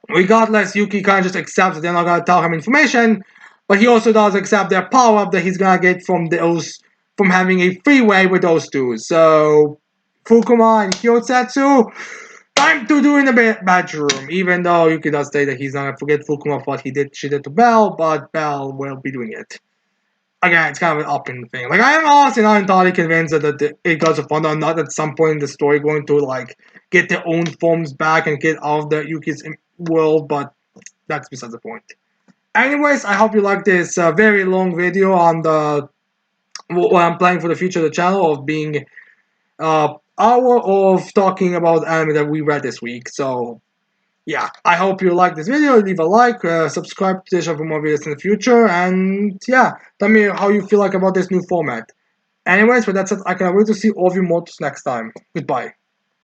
regardless, Yuki kind of just accepts that they're not gonna tell him information, but he also does accept their power up that he's gonna get from having a freeway with those two. So Fukuma and Kyosetsu, time to do in the bedroom. Even though Yuki does say that he's not gonna forget Fukuma for what she did to Belle, but Belle will be doing it. Again, it's kind of an up-in thing. Like I am honestly not entirely convinced that the Eight Gods of Thunder are not at some point in the story going to like get their own forms back and get out of the Yuki's world, but that's besides the point. Anyways, I hope you like this very long video on the what I'm planning for the future of the channel of being hour of talking about anime that we read this week. So yeah, I hope you like this video. Leave a like, subscribe to the channel for more videos in the future, and yeah, tell me how you feel like about this new format. Anyways, but that's it. I can't wait to see all of you more next time. Goodbye.